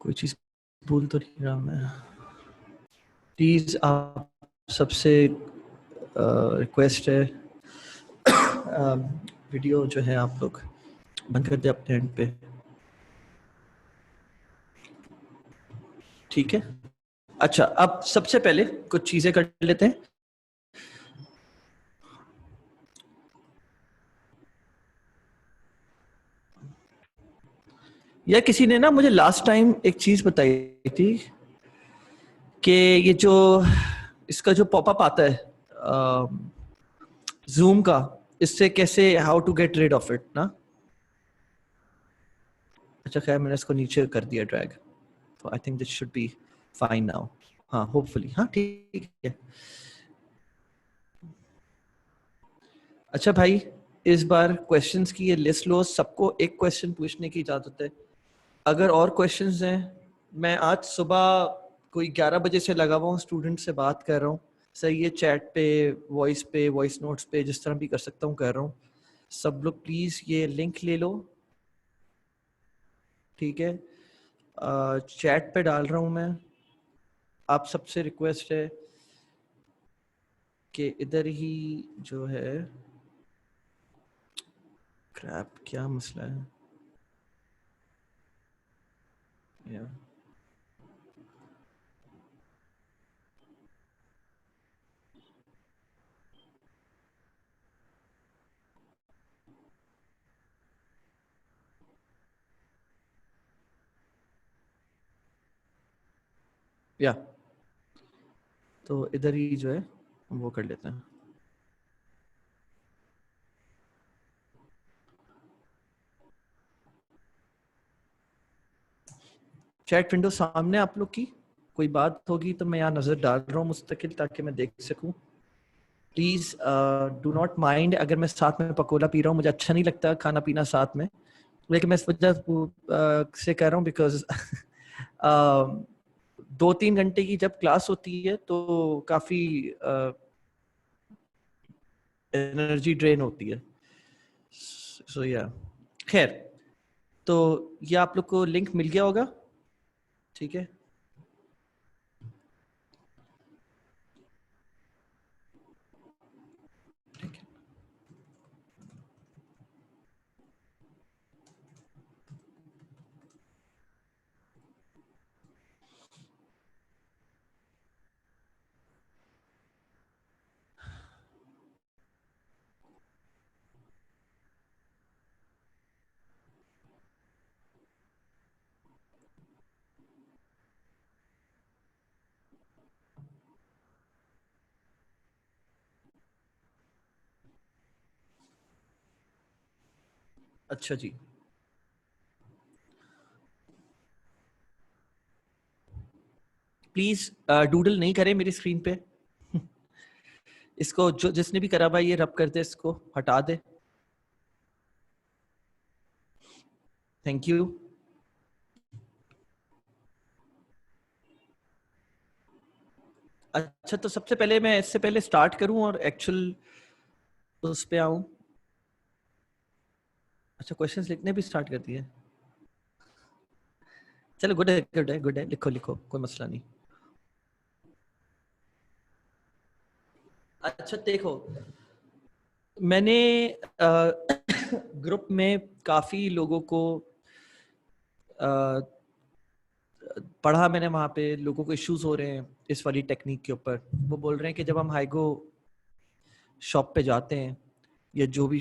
कोई चीज भूल तो नहीं रहा मैं। प्लीज आप सबसे रिक्वेस्ट है, वीडियो जो है आप लोग बंद कर दे अपने एंड पे, ठीक है? अच्छा, अब सबसे पहले कुछ चीजें कर लेते हैं। या किसी ने ना मुझे लास्ट टाइम एक चीज बताई थी कि ये जो इसका जो पॉपअप आता है जूम का, इससे कैसे how to get rid of it ना। अच्छा खैर, मैंने इसको नीचे कर दिया ड्रैग, तो I think this should be fine now. हाँ होपफुली, हाँ ठीक है। अच्छा भाई, इस बार क्वेश्चंस की ये लिस्ट लो, सबको एक क्वेश्चन पूछने की इजाजत है। अगर और क्वेश्चंस हैं, मैं आज सुबह कोई 11 बजे से लगा हुआ हूँ, स्टूडेंट से बात कर रहा हूँ। सही है, चैट पे, वॉइस नोट्स पे, जिस तरह भी कर सकता हूँ कर रहा हूँ। सब लोग प्लीज ये लिंक ले लो, ठीक है? चैट पे डाल रहा हूँ मैं। आप सबसे रिक्वेस्ट है कि इधर ही जो है, क्रैप क्या मसला है या या तो इधर ही जो है वो कर लेते हैं। चैट विंडो सामने आप लोग की, कोई बात होगी तो मैं यहाँ नजर डाल रहा हूँ मुस्तकिल, ताकि मैं देख सकूं। प्लीज डू नॉट माइंड अगर मैं साथ में पकोड़ा पी रहा हूँ, मुझे अच्छा नहीं लगता खाना पीना साथ में, लेकिन मैं इस वजह से कह रहा हूँ बिकॉज 2-3 घंटे की जब क्लास होती है तो काफी एनर्जी ड्रेन होती है। सो या खैर, तो ये आप लोग को लिंक मिल गया होगा, ठीक है? ठीक है। अच्छा जी, प्लीज डूडल नहीं करें मेरी स्क्रीन पे। इसको जो जिसने भी करा भाई, ये रब कर दे, इसको हटा दे। Thank you. अच्छा, तो सबसे पहले मैं इससे पहले स्टार्ट करूं और एक्चुअल उस पे आऊं। अच्छा, क्वेश्चंस लिखने भी स्टार्ट कर दिए। चलो, गुड है गुड है गुड है, लिखो लिखो, कोई मसला नहीं। अच्छा देखो, मैंने ग्रुप में काफी लोगों को पढ़ा, मैंने वहाँ पे लोगों को इश्यूज हो रहे हैं इस वाली टेक्निक के ऊपर। वो बोल रहे हैं कि जब हम हाइगो शॉप पे जाते हैं, या जो भी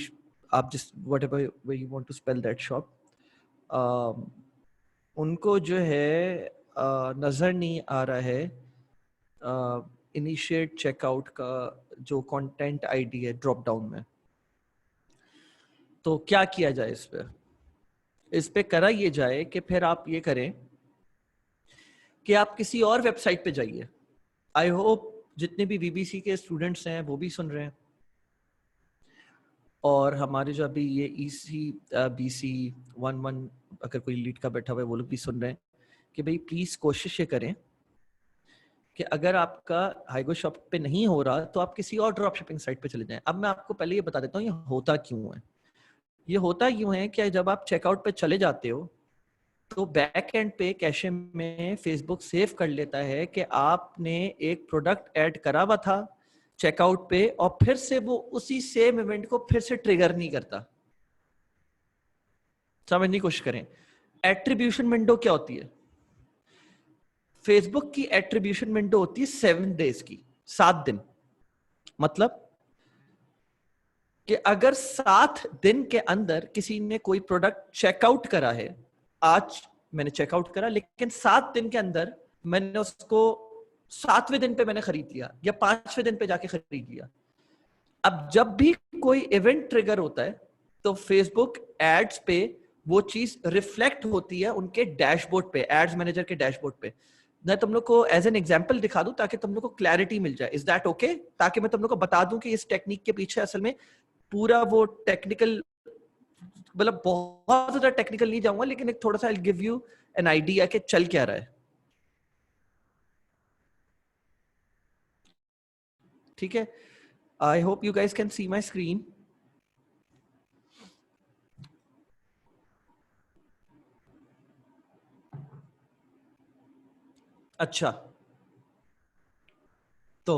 आप जिस whatever way you want to spell that shop, उनको जो है नज़र नहीं आ रहा है इनिशिएट चेकआउट का जो कंटेंट आईडी है ड्रॉप डाउन में। तो क्या किया जाए इस पे करा ये जाए कि फिर आप ये करें कि आप किसी और वेबसाइट पे जाइए। आई होप जितने भी बीबीसी के स्टूडेंट्स हैं वो भी सुन रहे हैं, और हमारे जो अभी ये ईसी बीसी 11 अगर कोई लीड का बैठा हुआ है वो लोग भी सुन रहे हैं कि भाई प्लीज कोशिश ये करें कि अगर आपका हाइगो शॉप पे नहीं हो रहा तो आप किसी और ड्रॉप शिपिंग साइट पे चले जाएं। अब मैं आपको पहले ये बता देता हूँ ये होता क्यों है। ये होता यूं है कि जब आप चेकआउट पे चले जाते हो तो बैक एंड पे कैशे में फेसबुक सेव कर लेता है कि आपने एक प्रोडक्ट ऐड करा हुआ था चेकआउट पे, और फिर से वो उसी सेम इवेंट को फिर से ट्रिगर नहीं करता। समझने की कोशिश करें। एट्रीब्यूशन विंडो क्या होती है? फेसबुक की एट्रीब्यूशन विंडो होती है 7 डेज की, 7 दिन। मतलब कि अगर 7 दिन के अंदर किसी ने कोई प्रोडक्ट चेकआउट करा है, आज मैंने चेकआउट करा, लेकिन 7 दिन के अंदर मैंने उसको 7वें दिन पे मैंने खरीद लिया या 5वें दिन पे जाके खरीद लिया। अब जब भी कोई इवेंट ट्रिगर होता है तो फेसबुक एड्स पे वो चीज रिफ्लेक्ट होती है उनके डैशबोर्ड पे, एड्स मैनेजर के डैशबोर्ड पे। मैं तुम लोग को एज एन एग्जांपल दिखा दूं ताकि तुम लोग को क्लैरिटी मिल जाए। Is that okay? ताकि मैं तुम लोग को बता दूं कि इस टेक्निक के पीछे असल में पूरा वो टेक्निकल, मतलब बहुत ज्यादा टेक्निकल नहीं जाऊंगा, लेकिन एक थोड़ा सा I give you an idea कि चल क्या रहा है। ठीक है, I hope you guys can see my screen. अच्छा, तो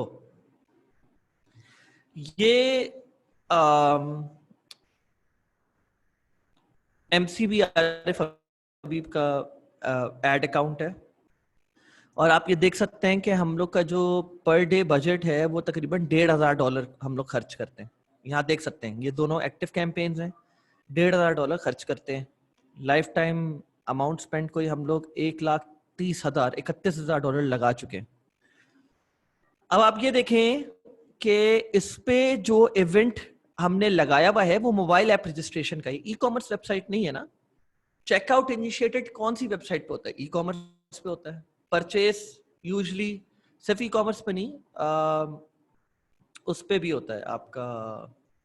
ये एमसीबी आरिफ हबीब का एड अकाउंट है, और आप ये देख सकते हैं कि हम लोग का जो पर डे बजट है वो तकरीबन $1,500 हम लोग खर्च करते हैं। यहाँ देख सकते हैं ये दोनों एक्टिव कैंपेन्स हैं, $1,500 खर्च करते हैं। लाइफ टाइम अमाउंट स्पेंड कोई हम लोग 1,30,000 $31,000 लगा चुके हैं। अब आप ये देखें कि इस पे जो इवेंट हमने लगाया हुआ है वो मोबाइल ऐप रजिस्ट्रेशन का ही, ई कॉमर्स वेबसाइट नहीं है ना। चेकआउट इनिशिएटेड कौन सी वेबसाइट पे होता है? ई कॉमर्स पे होता है। परचेस यूजली सिर्फ ई कॉमर्स पे नहीं, उस पे भी होता है आपका।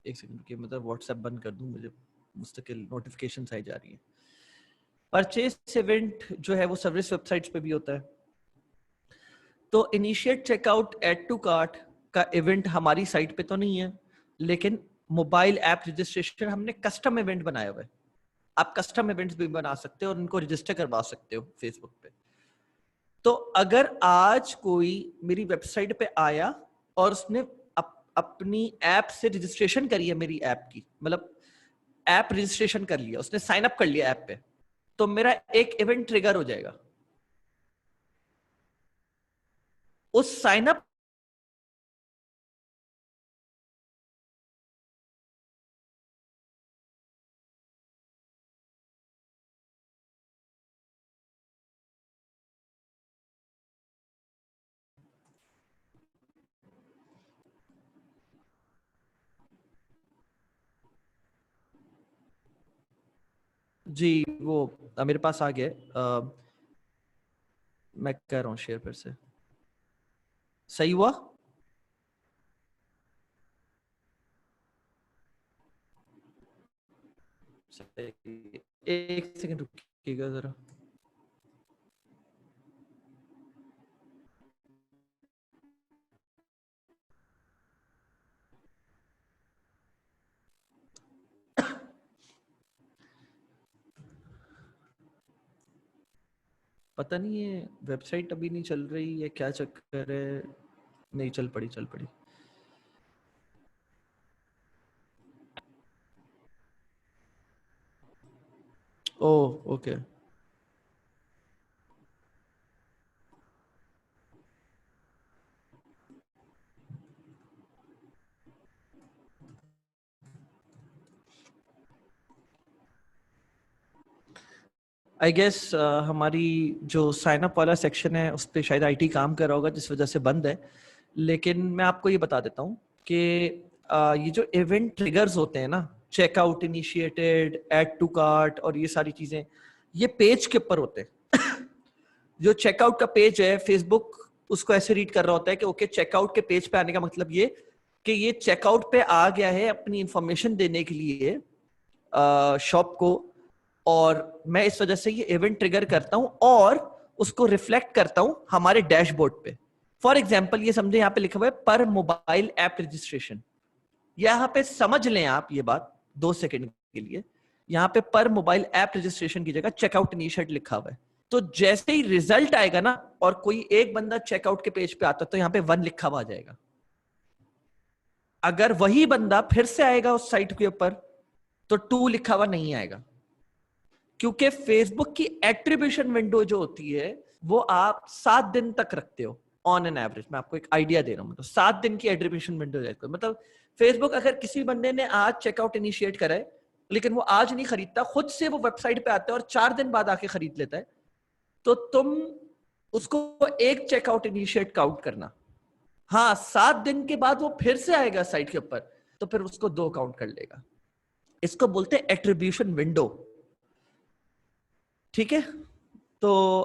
एक सेकंड के, मतलब व्हाट्सएप बंद कर दूं, मुझे मुस्तकिल नोटिफिकेशंस आई जा रही है। परचेस इवेंट जो है वो सर्विस वेबसाइट्स पे भी होता है। तो initiate checkout add to cart का इवेंट हमारी साइट पे तो नहीं है, लेकिन मोबाइल ऐप रजिस्ट्रेशन हमने कस्टम इवेंट बनाया हुआ है। आप कस्टम इवेंट्स भी बना सकते हो और उनको रजिस्टर करवा सकते हो फेसबुक पे। तो अगर आज कोई मेरी वेबसाइट पे आया और उसने अपनी ऐप से रजिस्ट्रेशन करी है, मेरी ऐप की, मतलब ऐप रजिस्ट्रेशन कर लिया, उसने साइन अप कर लिया ऐप पे, तो मेरा एक इवेंट ट्रिगर हो जाएगा। उस साइन अप जी, वो मेरे पास आ गया। मैं कर रहा हूँ शेयर फिर से। सही हुआ? एक सेकंड रुकिएगा जरा। पता नहीं है वेबसाइट अभी नहीं चल रही है, क्या चक्कर है। नहीं, चल पड़ी चल पड़ी। Oh okay. आई गेस हमारी जो साइन अप वाला सेक्शन है उस पर शायद आईटी काम कर रहा होगा, जिस वजह से बंद है। लेकिन मैं आपको ये बता देता हूँ कि ये जो इवेंट ट्रिगर्स होते हैं ना, checkout initiated, add to cart और ये सारी चीजें, ये पेज के ऊपर होते हैं। जो चेकआउट का पेज है, फेसबुक उसको ऐसे रीड कर रहा होता है कि ओके, चेकआउट के पेज पे आने का मतलब ये कि ये चेकआउट पे आ गया है अपनी इंफॉर्मेशन देने के लिए शॉप को, और मैं इस वजह से ये इवेंट ट्रिगर करता हूं और उसको रिफ्लेक्ट करता हूं हमारे डैशबोर्ड पे। फॉर एग्जाम्पल ये समझे, यहाँ पे लिखा हुआ है पर मोबाइल ऐप रजिस्ट्रेशन। यहाँ पे समझ लें आप ये बात 2 सेकंड के लिए यहाँ पे पर मोबाइल ऐप रजिस्ट्रेशन की जगह चेकआउट इनिशिएट लिखा हुआ है। तो जैसे ही रिजल्ट आएगा ना और कोई एक बंदा चेकआउट के पेज पे आता तो यहाँ पे 1 लिखा हुआ आ जाएगा। अगर वही बंदा फिर से आएगा उस साइट के ऊपर तो 2 लिखा हुआ नहीं आएगा, क्योंकि फेसबुक की एट्रीब्यूशन विंडो जो होती है वो आप 7 दिन तक रखते हो ऑन एन एवरेज। मैं आपको एक आइडिया दे रहा हूं, मतलब 7 दिन की एट्रीब्यूशन विंडो रहती है। मतलब फेसबुक अगर किसी बंदे ने आज चेकआउट इनिशिएट करा है लेकिन वो आज नहीं खरीदता, खुद से वो वेबसाइट पे आता है और 4 दिन बाद आके खरीद लेता है, तो तुम उसको एक चेकआउट इनिशिएट काउंट करना। हाँ, 7 दिन के बाद वो फिर से आएगा साइट के ऊपर तो फिर उसको 2 काउंट कर लेगा। इसको बोलते हैं एट्रीब्यूशन विंडो। ठीक है, तो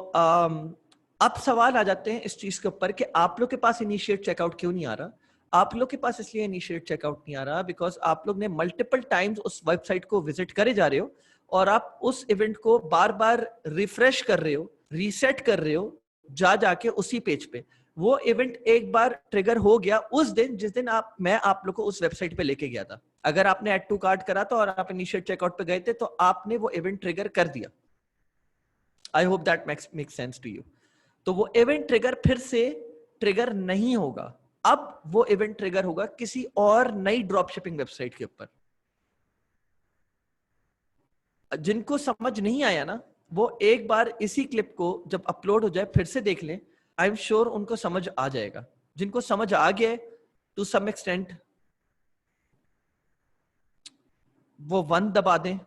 अब सवाल आ जाते हैं इस चीज के ऊपर कि आप लोग के पास इनिशिएट चेकआउट क्यों नहीं आ रहा। आप लोग के पास इसलिए इनिशिएट चेकआउट नहीं आ रहा बिकॉज आप लोग ने मल्टीपल टाइम्स उस वेबसाइट को विजिट करे जा रहे हो और आप उस इवेंट को बार बार रिफ्रेश कर रहे हो, रीसेट कर रहे हो जा जाके उसी पेज पे। वो इवेंट एक बार ट्रिगर हो गया उस दिन जिस दिन मैं आप लोग को उस वेबसाइट पे लेके गया था। अगर आपने ऐड टू कार्ट करा था और आप इनिशिएट चेकआउट पे गए थे तो आपने वो इवेंट ट्रिगर कर दिया। I hope that makes sense to you. तो वो इवेंट ट्रिगर फिर से ट्रिगर नहीं होगा। अब वो इवेंट ट्रिगर होगा किसी और नई ड्रॉप शिपिंग वेबसाइट के ऊपर। जिनको समझ नहीं आया ना वो एक बार इसी क्लिप को जब अपलोड हो जाए फिर से देख लें, आई एम श्योर उनको समझ आ जाएगा। जिनको समझ आ गया टू सम एक्सटेंट वो 1 दबा दें।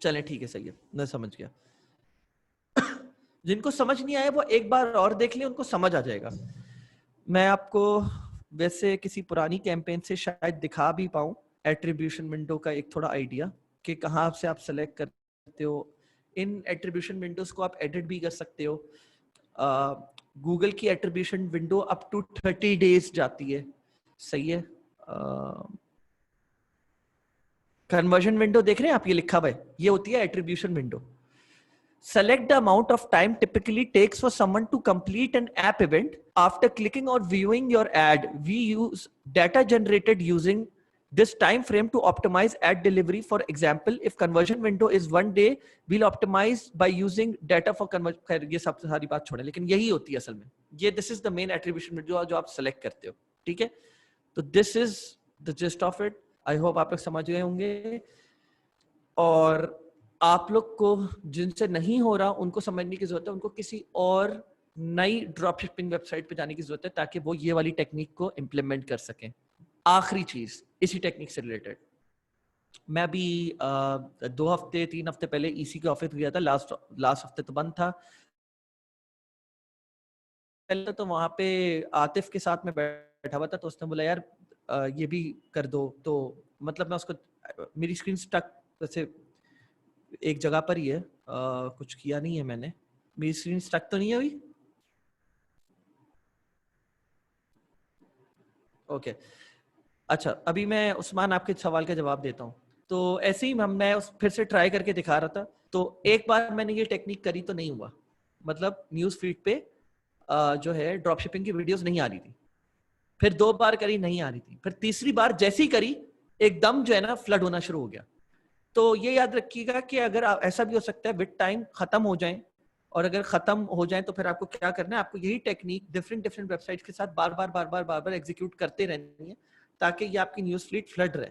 चलें ठीक है, सही है, मैं समझ गया। जिनको समझ नहीं आया वो एक बार और देख ले, उनको समझ आ जाएगा। मैं आपको वैसे किसी पुरानी कैंपेन से शायद दिखा भी पाऊं एट्रीब्यूशन विंडो का एक थोड़ा आइडिया कि कहाँ से आप सेलेक्ट करते हो। इन एट्रीब्यूशन विंडोज को आप एडिट भी कर सकते हो। गूगल की attribution window up to 30 days जाती है, सही है। कन्वर्जन विंडो देख रहे हैं आप, ये लिखा हुआ है, ये होती है attribution window. Select the amount of time typically takes for someone to complete an app event. After clicking or viewing your ad, we use data generated using this time frame to optimize ad delivery. For example, if conversion window is 1 day, we'll optimize by using data for conversion. ये सब सारी बात छोड़े, लेकिन यही होती है असल में। ये this is the main attribution window जो आप select करते हो, ठीक है। तो this is the gist of it. I hope आप लोग समझ गए होंगे। और आप लोग को जिनसे नहीं हो रहा उनको समझने की जरूरत है, उनको किसी और नई ड्रॉप शिपिंग वेबसाइट पे जाने की जरूरत है ताकि वो ये वाली टेक्निक को इम्प्लीमेंट कर सकें। आखिरी चीज इसी टेक्निक से रिलेटेड, मैं भी 2 हफ्ते 3 हफ्ते पहले ईसी के ऑफिस गया था। लास्ट हफ्ते तो बंद था। पहले तो वहां पे आतिफ के साथ में बैठा हुआ था तो उसने बोला यार ये भी कर दो। तो मतलब मैं उसको, मेरी स्क्रीन स्टक वैसे एक जगह पर ही है, कुछ किया नहीं है मैंने। मेरी स्क्रीन स्टक तो नहीं है हुई? ओके, अच्छा, अभी मैं उस्मान आपके सवाल का जवाब देता हूँ। तो ऐसे ही मैं फिर से ट्राई करके दिखा रहा था। तो एक बार मैंने ये टेक्निक करी तो नहीं हुआ, मतलब न्यूज फीड पे जो है ड्रॉप शिपिंग की वीडियोस नहीं आ रही थी। फिर 2 बार करी, नहीं आ रही थी। फिर तीसरी बार जैसी ही करी एकदम जो है ना फ्लड होना शुरू हो गया। तो ये याद रखिएगा कि अगर ऐसा भी हो सकता है विद टाइम खत्म हो जाए, और अगर खत्म हो जाए तो फिर आपको क्या करना है, आपको यही टेक्निक डिफरेंट डिफरेंट वेबसाइट्स के साथ बार बार एग्जीक्यूट करते रहनी है ताकि ये आपकी न्यूज फीड फ्लड रहे।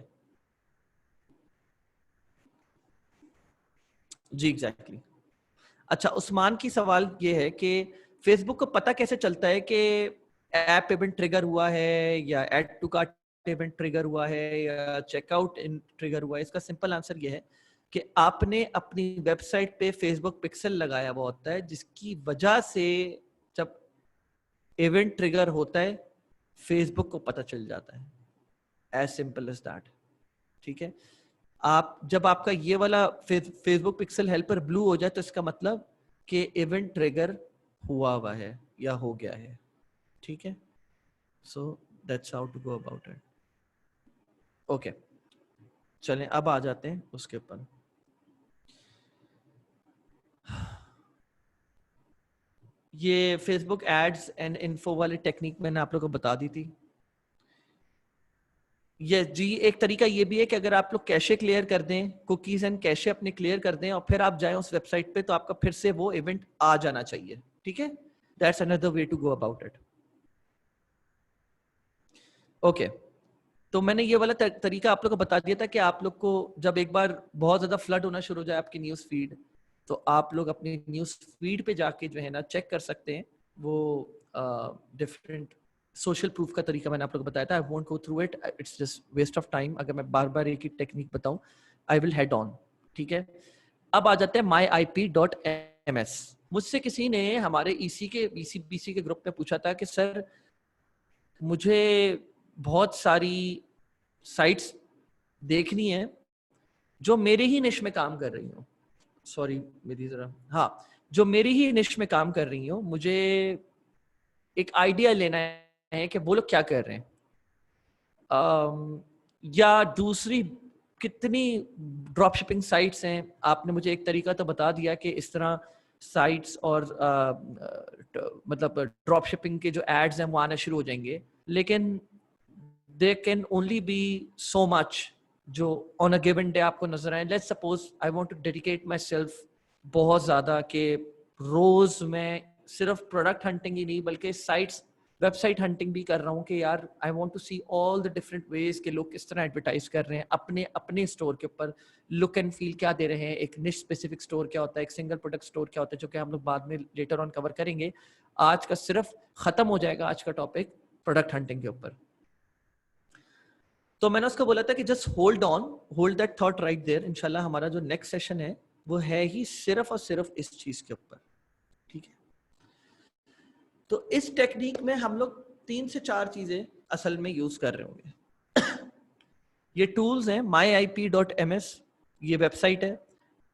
जी एग्जैक्टली। अच्छा, उस्मान की सवाल ये है कि फेसबुक को पता कैसे चलता है कि ऐप इवेंट ट्रिगर हुआ है या add to cart event trigger हुआ है या चेकआउट इन ट्रिगर हुआ है। इसका सिंपल आंसर ये है कि आपने अपनी वेबसाइट पे फेसबुक पिक्सल लगाया हुआ होता है जिसकी वजह से जब इवेंट ट्रिगर होता है फेसबुक को पता चल जाता है। एज सिंपल एज दैट, ठीक है। आप जब आपका ये वाला फेसबुक पिक्सल हेल्पर ब्लू हो जाए तो इसका मतलब कि इवेंट ट्रिगर हुआ है या हो गया है, ठीक है। So that's how to go about it. Okay, चलें अब आ जाते हैं उसके ऊपर। ये फेसबुक एड्स एंड इन्फो वाली टेक्निक मैंने आप लोगों को बता दी थी। ये जी एक तरीका ये भी है कि अगर आप लोग कैशे क्लियर कर दें, कुकीज एंड कैशे अपने क्लियर कर दें और फिर आप जाएं उस वेबसाइट पे, तो आपका फिर से वो इवेंट आ जाना चाहिए। ठीक है, that's another way to go about it. Okay, तो मैंने ये वाला तरीका आप लोग को बता दिया था कि आप लोग को जब एक बार बहुत ज्यादा फ्लड होना शुरू हो जाए आपकी न्यूज फीड, तो आप लोग अपनी न्यूज फीड पे जाके जो है ना चेक कर सकते हैं वो डिफरेंट सोशल प्रूफ का तरीका मैंने आप लोग को बताया था। I won't go through it, it's just waste of time. अगर मैं बार बार एक ही टेक्निक बताऊं, आई विल हेड ऑन। ठीक है, अब आ जाते हैं myip.ms। मुझसे किसी ने हमारे ईसी के ईसीबीसी के ग्रुप में पूछा था कि सर मुझे बहुत सारी साइट्स देखनी है जो मेरे ही निश में काम कर रही हो। सॉरी मेरी जरा, हाँ, जो मेरी ही निश में काम कर रही हो, मुझे एक आइडिया लेना है कि वो लोग क्या कर रहे हैं। या दूसरी कितनी ड्रॉप शिपिंग साइट्स हैं। आपने मुझे एक तरीका तो बता दिया कि इस तरह साइट्स और मतलब ड्रॉप शिपिंग के जो एड्स हैं वो आना शुरू हो जाएंगे, लेकिन there can only be so much जो on a given day आपको नजर आए। Let's suppose I want to dedicate myself बहुत ज्यादा कि रोज मैं सिर्फ प्रोडक्ट हंटिंग ही नहीं बल्कि साइट्स वेबसाइट हंटिंग भी कर रहा हूँ कि यार I want to see all the different ways के लोग किस तरह एडवर्टाइज कर रहे हैं अपने अपने स्टोर के ऊपर, लुक एंड फील क्या दे रहे हैं, एक निश स्पेसिफिक स्टोर क्या होता है, एक सिंगल प्रोडक्ट स्टोर क्या होता है, जो कि हम लोग बाद में लेटर ऑन कवर करेंगे। आज का सिर्फ खत्म हो जाएगा आज का टॉपिक प्रोडक्ट हंटिंग के ऊपर। तो मैंने उसको बोला था कि just hold on, hold that thought right there. इंशाल्लाह हमारा जो नेक्स्ट सेशन है वो है ही सिर्फ और सिर्फ इस चीज के ऊपर। ठीक है, तो इस टेक्निक में हम लोग 3 से 4 चीजें असल में यूज कर रहे होंगे। ये टूल्स हैं myip.ms, ये वेबसाइट है।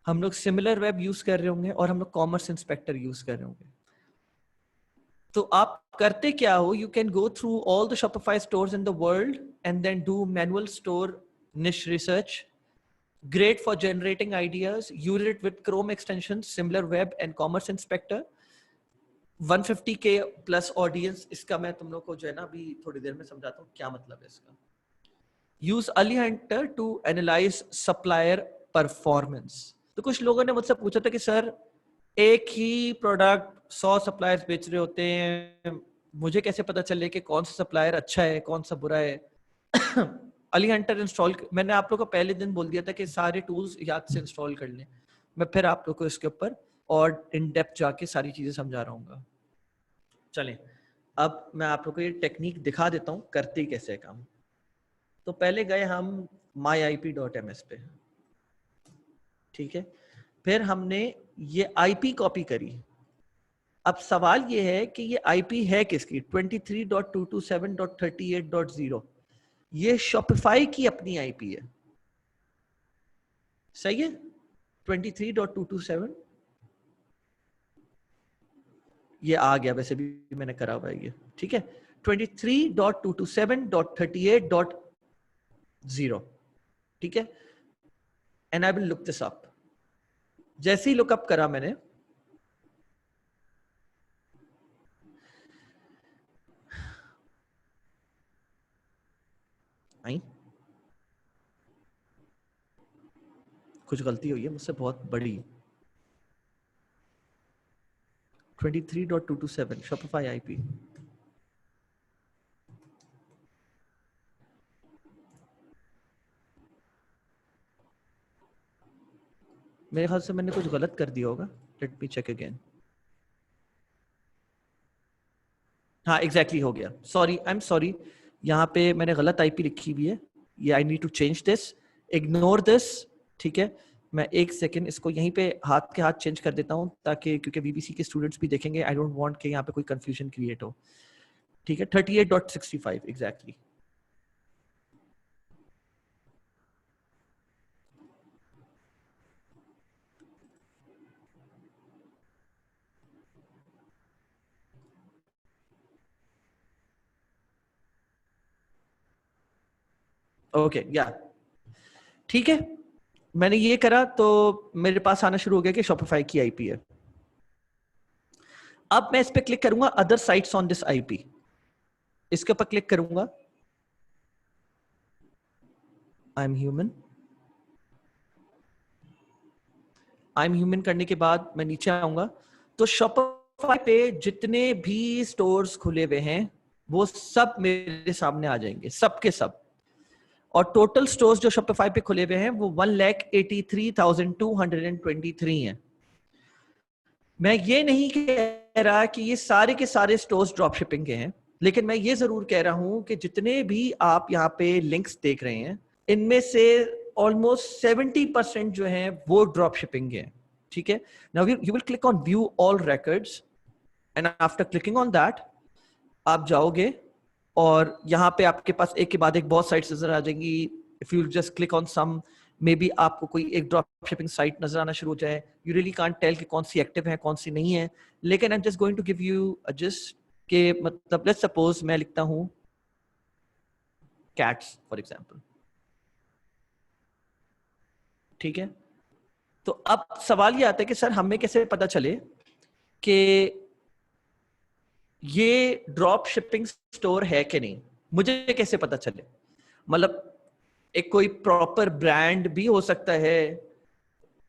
हम लोग सिमिलर वेब यूज कर रहे होंगे और हम लोग कॉमर्स इंस्पेक्टर यूज कर रहे होंगे। तो आप करते क्या हो, you can go through all the Shopify stores in the world and then do manual store niche research. Great for generating ideas. Use it with Chrome extensions, similar web and commerce inspector. 150K plus audience, इसका मैं तुम लोग को जो है ना अभी थोड़ी देर में समझाता हूँ क्या मतलब है इसका। Use Ali Hunter to analyze supplier performance. तो कुछ लोगों ने मुझसे पूछा था कि सर एक ही प्रोडक्ट 100 सप्लायर्स बेच रहे होते हैं, मुझे कैसे पता चले कि कौन सा सप्लायर अच्छा है कौन सा बुरा है। अली हंटर इंस्टॉल, मैंने आप लोग को पहले दिन बोल दिया था कि सारे टूल्स याद से इंस्टॉल कर लें। मैं फिर आप लोग को इसके ऊपर और इन डेप्थ जाके सारी चीजें समझा रहा हूँ। चलें, अब मैं आप लोग को ये टेक्निक दिखा देता हूँ करते ही कैसे है काम। तो पहले गए हम myip.ms पे, ठीक है, फिर हमने ये आईपी कॉपी करी। अब सवाल ये है कि ये आईपी है किसकी, 23.227.38.0, ये शॉपिफाई की अपनी आईपी है। सही है, 23.227 ये आ गया, वैसे भी मैंने करा हुआ है ये, ठीक है। 23.227.38.0, ठीक है, and I will look this up. जैसे ही लुकअप करा मैंने, आई कुछ गलती हुई है मुझसे बहुत बड़ी। 23.227 शॉपिफाई आईपी, मेरे ख्याल से मैंने कुछ गलत कर दिया होगा, लेट मी चेक अगेन। हाँ एग्जैक्टली हो गया, सॉरी आई एम सॉरी, यहाँ पे मैंने गलत आईपी लिखी हुई है, ये I need to change this, ignore this. ठीक है, मैं एक सेकेंड इसको यहीं पे हाथ के हाथ चेंज कर देता हूँ ताकि, क्योंकि बीबीसी के स्टूडेंट्स भी देखेंगे, आई डोंट वांट कि यहाँ पे कोई कंफ्यूजन क्रिएट हो। ठीक है, 38.65 एग्जैक्टली। ओके या ठीक है, मैंने ये करा तो मेरे पास आना शुरू हो गया कि शॉपिफाई की आईपी है। अब मैं इस पे क्लिक करूंगा other sites on this IP, इसके ऊपर क्लिक करूंगा। I am human, I am human करने के बाद मैं नीचे आऊंगा तो शॉपिफाई पे जितने भी स्टोर्स खुले हुए हैं वो सब मेरे सामने आ जाएंगे, सब के सब। और टोटल स्टोर्स जो शॉपिफाई पे खुले हुए हैं वो 1,83,223 हैं। मैं ये नहीं कह रहा कि ये सारे के सारे स्टोर्स ड्रॉप शिपिंग के हैं, लेकिन मैं ये जरूर कह रहा हूं कि जितने भी आप यहाँ पे लिंक्स देख रहे हैं इनमें से ऑलमोस्ट 70% जो है वो ड्रॉप शिपिंग है। ठीक है, now you will click on view all records and after clicking on that आप जाओगे और यहाँ पे आपके पास एक के बाद एक बहुत साइट्स नजर आ जाएंगी। If you just click on some, maybe आपको कोई एक ड्रॉप शिपिंग साइट नजर आना शुरू हो जाए। यू रियली कांट टेल कि कौन सी एक्टिव है कौन सी नहीं है, लेकिन I am just going to give you just के मतलब लेट्स सपोज मैं लिखता हूं कैट्स फॉर एग्जांपल। ठीक है, तो अब सवाल ये आता है कि सर हमें कैसे पता चले कि ये ड्रॉप शिपिंग स्टोर है कि नहीं, मुझे कैसे पता चले? मतलब एक कोई प्रॉपर ब्रांड भी हो सकता है,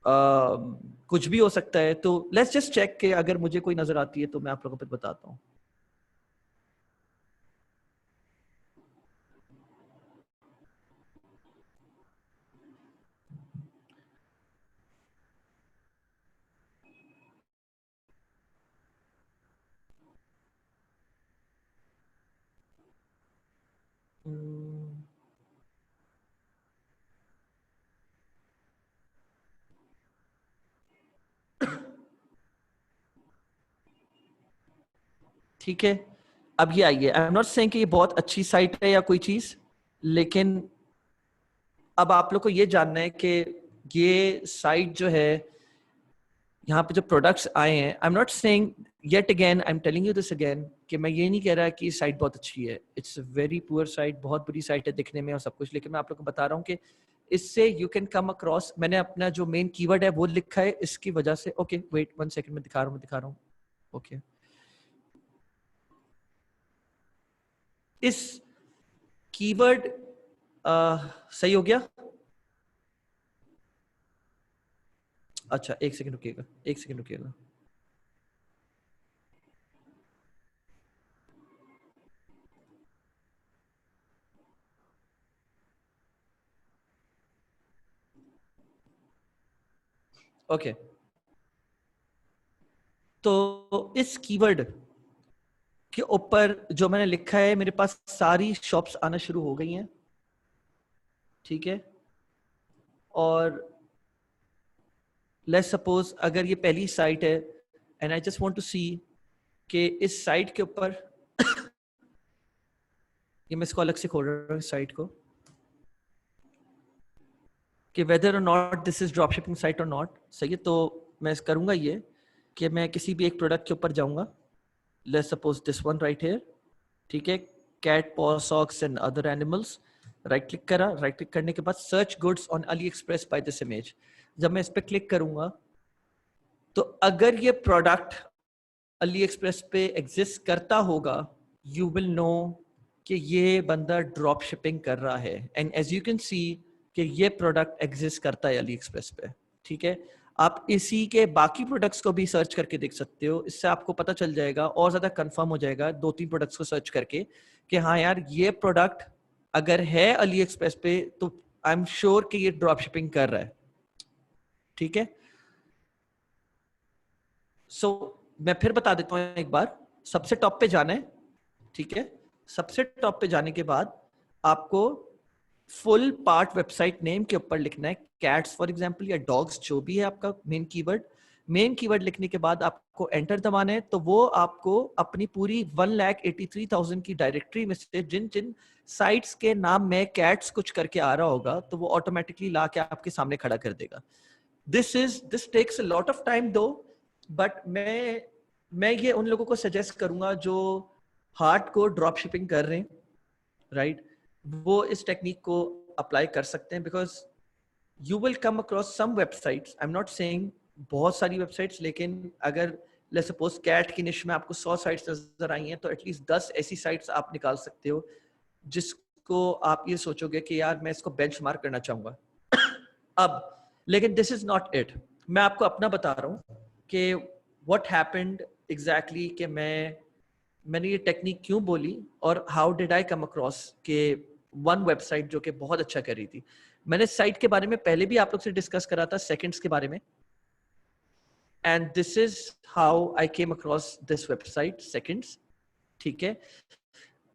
कुछ भी हो सकता है। तो लेट्स जस्ट चेक के अगर मुझे कोई नजर आती है तो मैं आप लोगों को फिर बताता हूं। ठीक है, अब ये आइए, आई एम नॉट सेइंग कि ये बहुत अच्छी साइट है या कोई चीज, लेकिन अब आप लोग को ये जानना है कि ये साइट जो है यहाँ पे जो प्रोडक्ट्स आए हैं, आई am not saying yet again, I am telling you this again कि मैं ये नहीं कह रहा कि साइट बहुत अच्छी है। इट्स वेरी पुअर साइट, बहुत बुरी साइट है दिखने में और सब कुछ, लेकिन मैं आप लोग को बता रहा हूँ कि इससे यू कैन कम अक्रॉस। मैंने अपना जो मेन कीवर्ड है वो लिखा है इसकी वजह से। ओके वेट 1 सेकंड, मैं दिखा रहा हूँ। ओके, इस कीवर्ड सही हो गया? अच्छा एक सेकंड रुकिएगा, एक सेकंड रुकिएगा। ओके, तो इस कीवर्ड के ऊपर जो मैंने लिखा है मेरे पास सारी शॉप्स आना शुरू हो गई हैं। ठीक है, और लेट्स सपोज अगर ये पहली साइट है and I just want to see कि इस साइट के ऊपर ये मैं इसको अलग से खोल रहा हूँ इस साइट को, कि वेदर और not this is drop shipping site और नॉट। सही है, तो मैं करूंगा ये कि मैं किसी भी एक प्रोडक्ट के ऊपर जाऊंगा, let's suppose this one right here. ठीक है, कैट पॉ socks and other animals. Right click करा, राइट क्लिक करने के बाद search goods on Ali express by this image. जब मैं इस पर क्लिक करूंगा तो अगर ये प्रोडक्ट अली एक्सप्रेस पे एग्जिस्ट करता होगा, यू विल नो कि ये बंदा ड्रॉप शिपिंग कर रहा है। And as you can see कि ये प्रोडक्ट एग्जिस्ट करता है अली एक्सप्रेस पे। ठीक है, आप इसी के बाकी प्रोडक्ट्स को भी सर्च करके देख सकते हो, इससे आपको पता चल जाएगा और ज्यादा कंफर्म हो जाएगा 2-3 प्रोडक्ट्स को सर्च करके कि हाँ यार ये प्रोडक्ट अगर है अली एक्सप्रेस पे तो आई एम श्योर कि ये ड्रॉप शिपिंग कर रहा है। ठीक है, सो मैं फिर बता देता हूँ एक बार। सबसे टॉप पे जाना है। ठीक है, सबसे टॉप पे जाने के बाद आपको फुल पार्ट वेबसाइट नेम के ऊपर लिखना है कैट्स फॉर एग्जांपल या डॉग्स, जो भी है आपका मेन कीवर्ड। मेन कीवर्ड लिखने के बाद आपको एंटर दबाना है, तो वो आपको अपनी पूरी 1,83,000 की डायरेक्टरी में से जिन जिन साइट्स के नाम में कैट्स कुछ करके आ रहा होगा तो वो ऑटोमेटिकली ला के आपके सामने खड़ा कर देगा। This takes a lot of time though, but मैं ये उन लोगों को सजेस्ट करूंगा जो हार्ड को ड्रॉप शिपिंग कर रहे हैं, राइट, वो इस टेक्निक को अप्लाई कर सकते हैं। Because you will come across some websites, I am not saying बहुत सारी वेबसाइट्स, लेकिन अगर लेट्स सपोज कैट की निश में आपको 100 साइट्स नजर आई हैं तो एटलीस्ट 10 ऐसी साइट्स आप निकाल सकते हो जिसको जिसको आप ये सोचोगे कि यार मैं इसको बेंचमार्क करना चाहूंगा। अब लेकिन दिस इज नॉट इट। मैं आपको अपना बता रहा हूँ कि व्हाट हैपेंड एग्जैक्टली, कि मैंने ये टेक्निक क्यों बोली और how did I come across के वन वेबसाइट जो कि बहुत अच्छा कर रही थी। मैंने साइट के बारे में पहले भी आप लोग से डिस्कस करा था, सेकंड्स के बारे में, and this is how I came across this website seconds. ठीक है,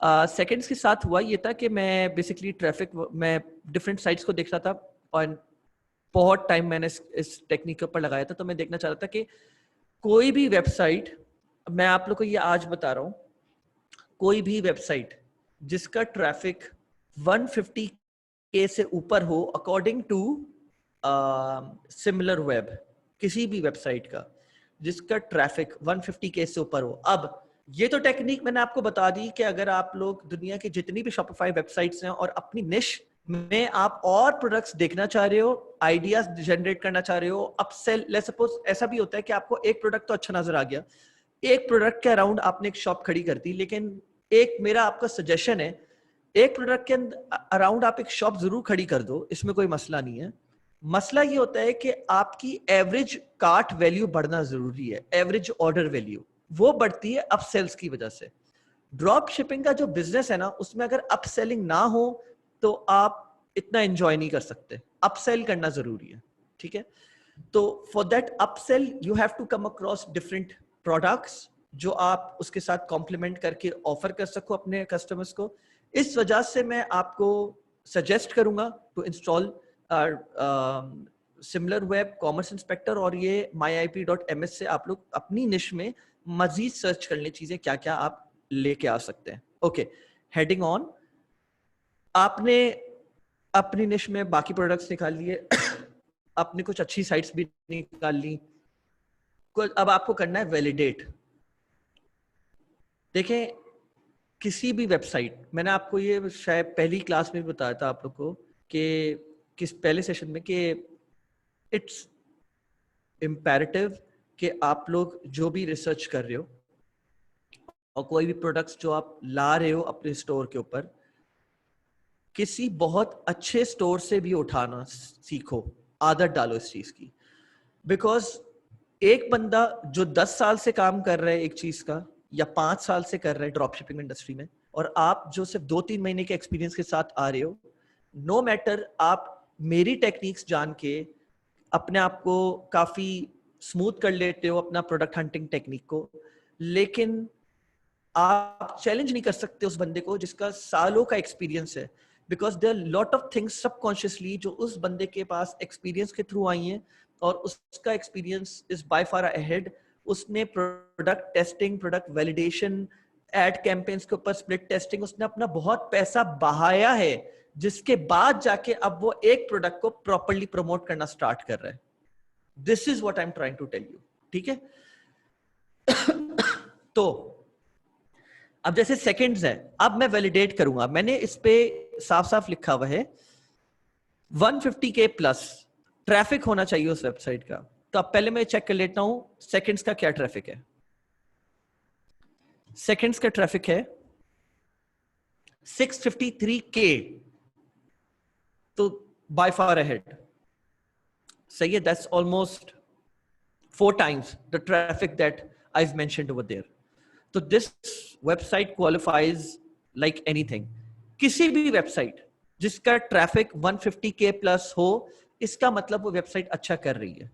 सेकंड्स के साथ हुआ ये था कि मैं बेसिकली मैं डिफरेंट साइट्स को देख रहा था और बहुत टाइम मैंने इस टेक्निक के ऊपर लगाया था। तो मैं देखना चाह रहा था कि कोई भी वेबसाइट, मैं आप लोग को ये आज बता रहा हूं, कोई भी वेबसाइट जिसका ट्रैफिक 150 के से ऊपर हो अकॉर्डिंग टू सिमिलर वेब, किसी भी वेबसाइट का जिसका ट्रैफिक 150 के से ऊपर हो। अब ये तो टेक्निक मैंने आपको बता दी कि अगर आप लोग दुनिया की जितनी भी शॉपिफाई वेबसाइट्स हैं और अपनी निश में आप और प्रोडक्ट्स देखना चाह रहे हो, आइडियाज जनरेट करना चाह रहे हो, अपसेल, लेट्स सपोज ऐसा भी होता है कि आपको एक प्रोडक्ट तो अच्छा नजर आ गया, एक प्रोडक्ट के अराउंड आपने एक शॉप खड़ी कर दी, लेकिन एक मेरा आपका सजेशन है, एक प्रोडक्ट के अराउंड आप एक शॉप जरूर खड़ी कर दो, इसमें कोई मसला नहीं है। मसला ये होता है कि आपकी एवरेज कार्ट वैल्यू बढ़ना जरूरी है, एवरेज ऑर्डर वैल्यू वो बढ़ती है अपसेल्स की वजह से। ड्रॉप शिपिंग का जो बिजनेस है ना, उसमें अगर अपसेलिंग ना हो तो आप इतना एंजॉय नहीं कर सकते, अपसेल करना जरूरी है। ठीक है, तो for that upsell you have to come across different products जो आप उसके साथ कॉम्प्लीमेंट करके ऑफर कर सको अपने कस्टमर्स को। इस वजह से मैं आपको सजेस्ट करूंगा to install similar web, commerce inspector और ये myip.ms से आप लोग अपनी निश में मजीद सर्च कर लें चीजें क्या क्या आप लेके आ सकते हैं। ओके, हेडिंग ऑन, आपने अपनी निश में बाकी प्रोडक्ट्स निकाल लिए, आपने कुछ अच्छी साइट्स भी निकाल ली, अब आपको करना है वैलिडेट। देखें, किसी भी वेबसाइट, मैंने आपको ये शायद पहली क्लास में भी बताया था आप लोग को कि किस पहले सेशन में कि इट्स इम्पेरेटिव कि आप लोग जो भी रिसर्च कर रहे हो और कोई भी प्रोडक्ट्स जो आप ला रहे हो अपने स्टोर के ऊपर, किसी बहुत अच्छे स्टोर से भी उठाना सीखो, आदत डालो इस चीज की। बिकॉज एक बंदा जो 10 साल से काम कर रहा है एक चीज का, या 5 साल से कर रहा है ड्रॉप शिपिंग इंडस्ट्री में, और आप जो सिर्फ 2-3 महीने के एक्सपीरियंस के साथ आ रहे हो, नो मैटर आप मेरी टेक्निक्स जान के अपने आप को काफी स्मूथ कर लेते हो अपना प्रोडक्ट हंटिंग टेक्निक को, लेकिन आप चैलेंज नहीं कर सकते उस बंदे को जिसका सालों का एक्सपीरियंस है। Because there lot of things subconsciously जो उस बंदे के पास एक्सपीरियंस के थ्रू आई हैं और उसका experience is by far ahead. उसने product testing, product validation, ad campaigns के ऊपर स्प्लिट टेस्टिंग, उसने अपना बहुत पैसा बहाया है, जिसके बाद जाके अब वो एक प्रोडक्ट को प्रॉपर्ली प्रमोट करना स्टार्ट कर रहा है। This is what I am trying to tell you. ठीक है, तो अब जैसे सेकंड्स है, अब मैं वैलिडेट करूंगा, मैंने इस पे साफ साफ लिखा हुआ है 150 के प्लस ट्रैफिक होना चाहिए उस वेबसाइट का। तो अब पहले मैं चेक कर लेता हूं सेकंड्स का क्या ट्रैफिक है। सेकंड्स का ट्रैफिक है 653 के, तो बाय फार अहेड सही है, that's almost 4 times the traffic that I've mentioned over there. तो this website qualifies like anything. किसी भी वेबसाइट जिसका ट्रैफिक 150 के प्लस हो, इसका मतलब वो वेबसाइट अच्छा कर रही है।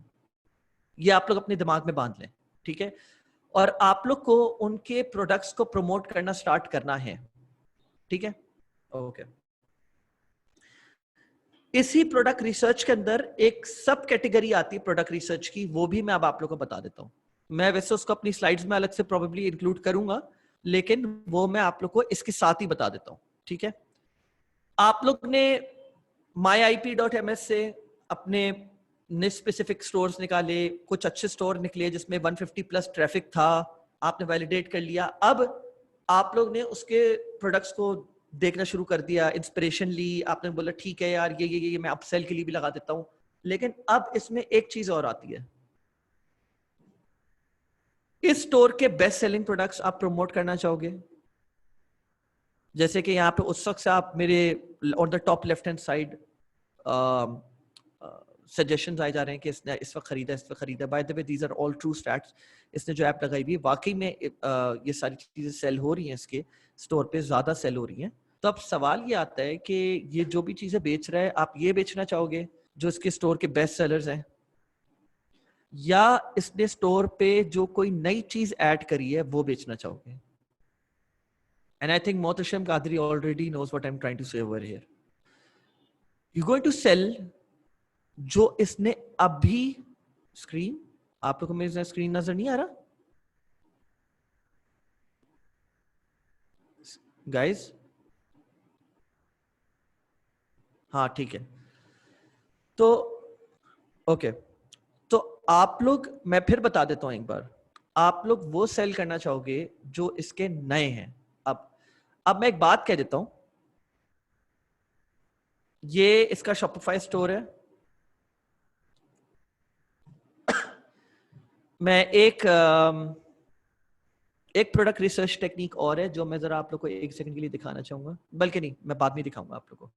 ये आप लोग अपने दिमाग में बांध लें। ठीक है, और आप लोग को उनके प्रोडक्ट्स को प्रमोट करना स्टार्ट करना है। ठीक है, ओके। इसी प्रोडक्ट रिसर्च के अंदर एक सब कैटेगरी आती है प्रोडक्ट रिसर्च की, वो भी मैं अब आप लोगों को बता देता हूं। मैं वैसे उसको अपनी स्लाइड्स में अलग से प्रोबेबली इंक्लूड करूंगा, लेकिन वो मैं आप लोग को इसके साथ ही बता देता हूं। ठीक है, आप लोग ने myip.ms से अपने स्पेसिफिक स्टोर्स निकाले, कुछ अच्छे स्टोर निकले जिसमें 150 प्लस ट्रैफिक था, आपने वैलिडेट कर लिया। अब आप लोग ने उसके प्रोडक्ट्स को देखना शुरू कर दिया, इंस्पिरेशन ली, आपने बोला ठीक है यार ये मैं अपसेल के लिए भी लगा देता हूं। लेकिन अब इसमें एक चीज और आती है, इस स्टोर के बेस्ट सेलिंग प्रोडक्ट्स आप प्रमोट करना चाहोगे, जैसे कि यहाँ पे उस वक्त से आप मेरे on the top left hand side suggestions आए जा रहे हैं कि इसने इस वक्त खरीदा, इस वक्त खरीदा. By the way these are all true stats. इसने जो ऐप लगाई हुई है वाकई में ये सारी चीजें सेल हो रही हैं, इसके स्टोर पे ज्यादा सेल हो रही हैं. तो अब सवाल ये आता है कि ये जो भी चीजें बेच रहा है, आप ये बेचना चाहोगे जो इसके स्टोर के बेस्ट सेलर्स हैं, या इसने स्टोर पे जो कोई नई चीज ऐड करी है वो बेचना चाहोगे? And I think Mohtasham Qadri already knows what I'm trying to say over here. You're going to sell जो इसने अभी स्क्रीन, आप लोगों को मेरी स्क्रीन नजर नहीं आ रहा गाइस? हाँ ठीक है. तो ओके, तो आप लोग, मैं फिर बता देता हूं एक बार, आप लोग वो सेल करना चाहोगे जो इसके नए हैं. अब मैं एक बात कह देता हूं, ये इसका शॉपिफाई स्टोर है. मैं एक प्रोडक्ट रिसर्च टेक्निक और है जो मैं जरा आप लोग को एक सेकंड के लिए दिखाना चाहूंगा, बल्कि नहीं, मैं बाद में दिखाऊंगा आप लोग को.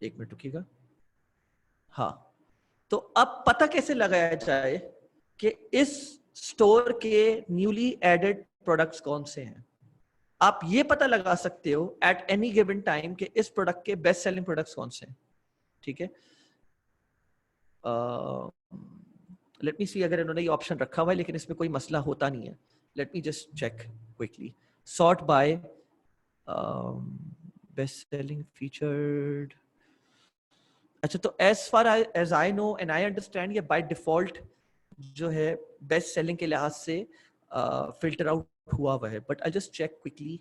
एक मिनट रुकिएगा. हाँ, तो अब पता कैसे लगाया जाए कि इस स्टोर के न्यूली एडेड प्रोडक्ट्स कौन से हैं? आप ये पता लगा सकते हो एट एनी गिवन टाइम कि इस प्रोडक्ट के बेस्ट सेलिंग प्रोडक्ट्स कौन से हैं. ठीक है, लेट मी सी अगर इन्होंने ये ऑप्शन रखा हुआ है, लेकिन इसमें कोई मसला होता नहीं है. Let me just check quickly. Sort by best selling featured. अच्छा, तो as far as I know and I understand, ये बाय डिफॉल्ट जो है बेस्ट सेलिंग के लिहाज से फिल्टर आउट हुआ हुआ है. But I just check quickly.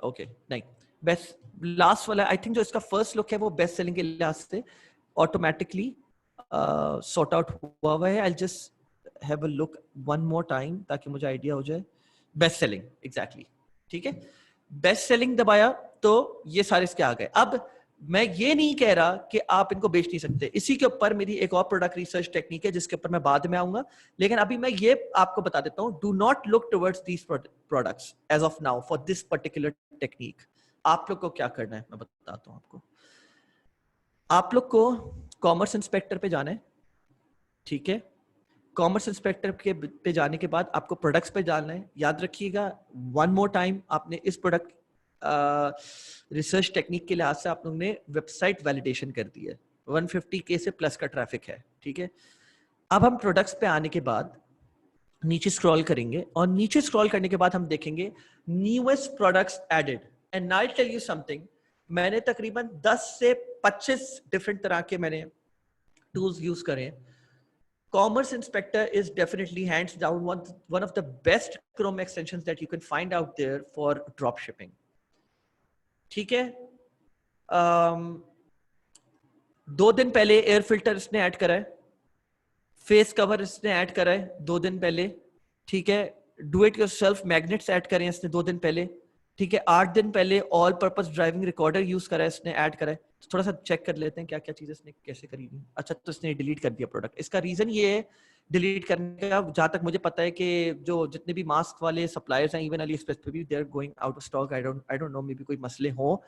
Okay, नहीं, बेस्ट लास्ट वाला आई थिंक जो इसका फर्स्ट लुक है वो बेस्ट सेलिंग के लिहाज से ऑटोमेटिकली सॉर्ट आउट हुआ हुआ है. I just have a look one more time ताकि मुझे आइडिया हो जाए. बेस्ट सेलिंग एग्जैक्टली, ठीक है. बेस्ट सेलिंग दबाया तो ये सारे इसके आ गए. अब मैं ये नहीं कह रहा कि आप इनको बेच नहीं सकते. इसी के ऊपर मेरी एक और प्रोडक्ट रिसर्च टेक्निक है जिसके ऊपर मैं बाद में आऊंगा, लेकिन अभी मैं ये आपको बता देता हूं, do not look towards these products as of now for this particular technique. आप लोग को क्या करना है मैं बताता हूं आपको. आप लोग को कॉमर्स इंस्पेक्टर पे जाना है. ठीक है, कॉमर्स इंस्पेक्टर के पे जाने के बाद आपको प्रोडक्ट्स पे जाना है. याद रखिएगा वन मोर टाइम, आपने इस प्रोडक्ट रिसर्च टेक्निक के लिहाज से आप लोगों ने वेबसाइट वैलिडेशन कर दी है. 150K से प्लस का ट्रैफिक है. ठीक है, अब हम प्रोडक्ट्स पे आने के बाद नीचे स्क्रॉल करेंगे, और नीचे स्क्रॉल करने के बाद हम देखेंगे newest products added. And I tell you something, मैंने तकरीबन 10 से 25 डिफरेंट तरह के मैंने टूल्स यूज करे. Commerce Inspector is definitely hands down one of the best Chrome extensions that you can find out there for drop shipping. ठीक है, 2 दिन पहले एयर फिल्टर इसने ऐड करा है, फेस कवर इसने ऐड करा है 2 दिन पहले. ठीक है, do it yourself magnets add करें इसने 2 दिन पहले. ठीक है, 8 दिन पहले all purpose driving recorder use करा है इसने, ऐड करा है. तो थोड़ा सा चेक कर लेते हैं क्या क्या चीजें इसने कैसे करी थी. अच्छा, तो इसने डिलीट कर दिया प्रोडक्ट. इसका रीजन ये है डिलीट करने का, जहां तक मुझे पता है कि जो जितने भी मास्क वाले सप्लायर्स हैं, इवन अली एक्सप्रेस पे भी, they are going out of stock. I don't know, maybe कोई मसले हो,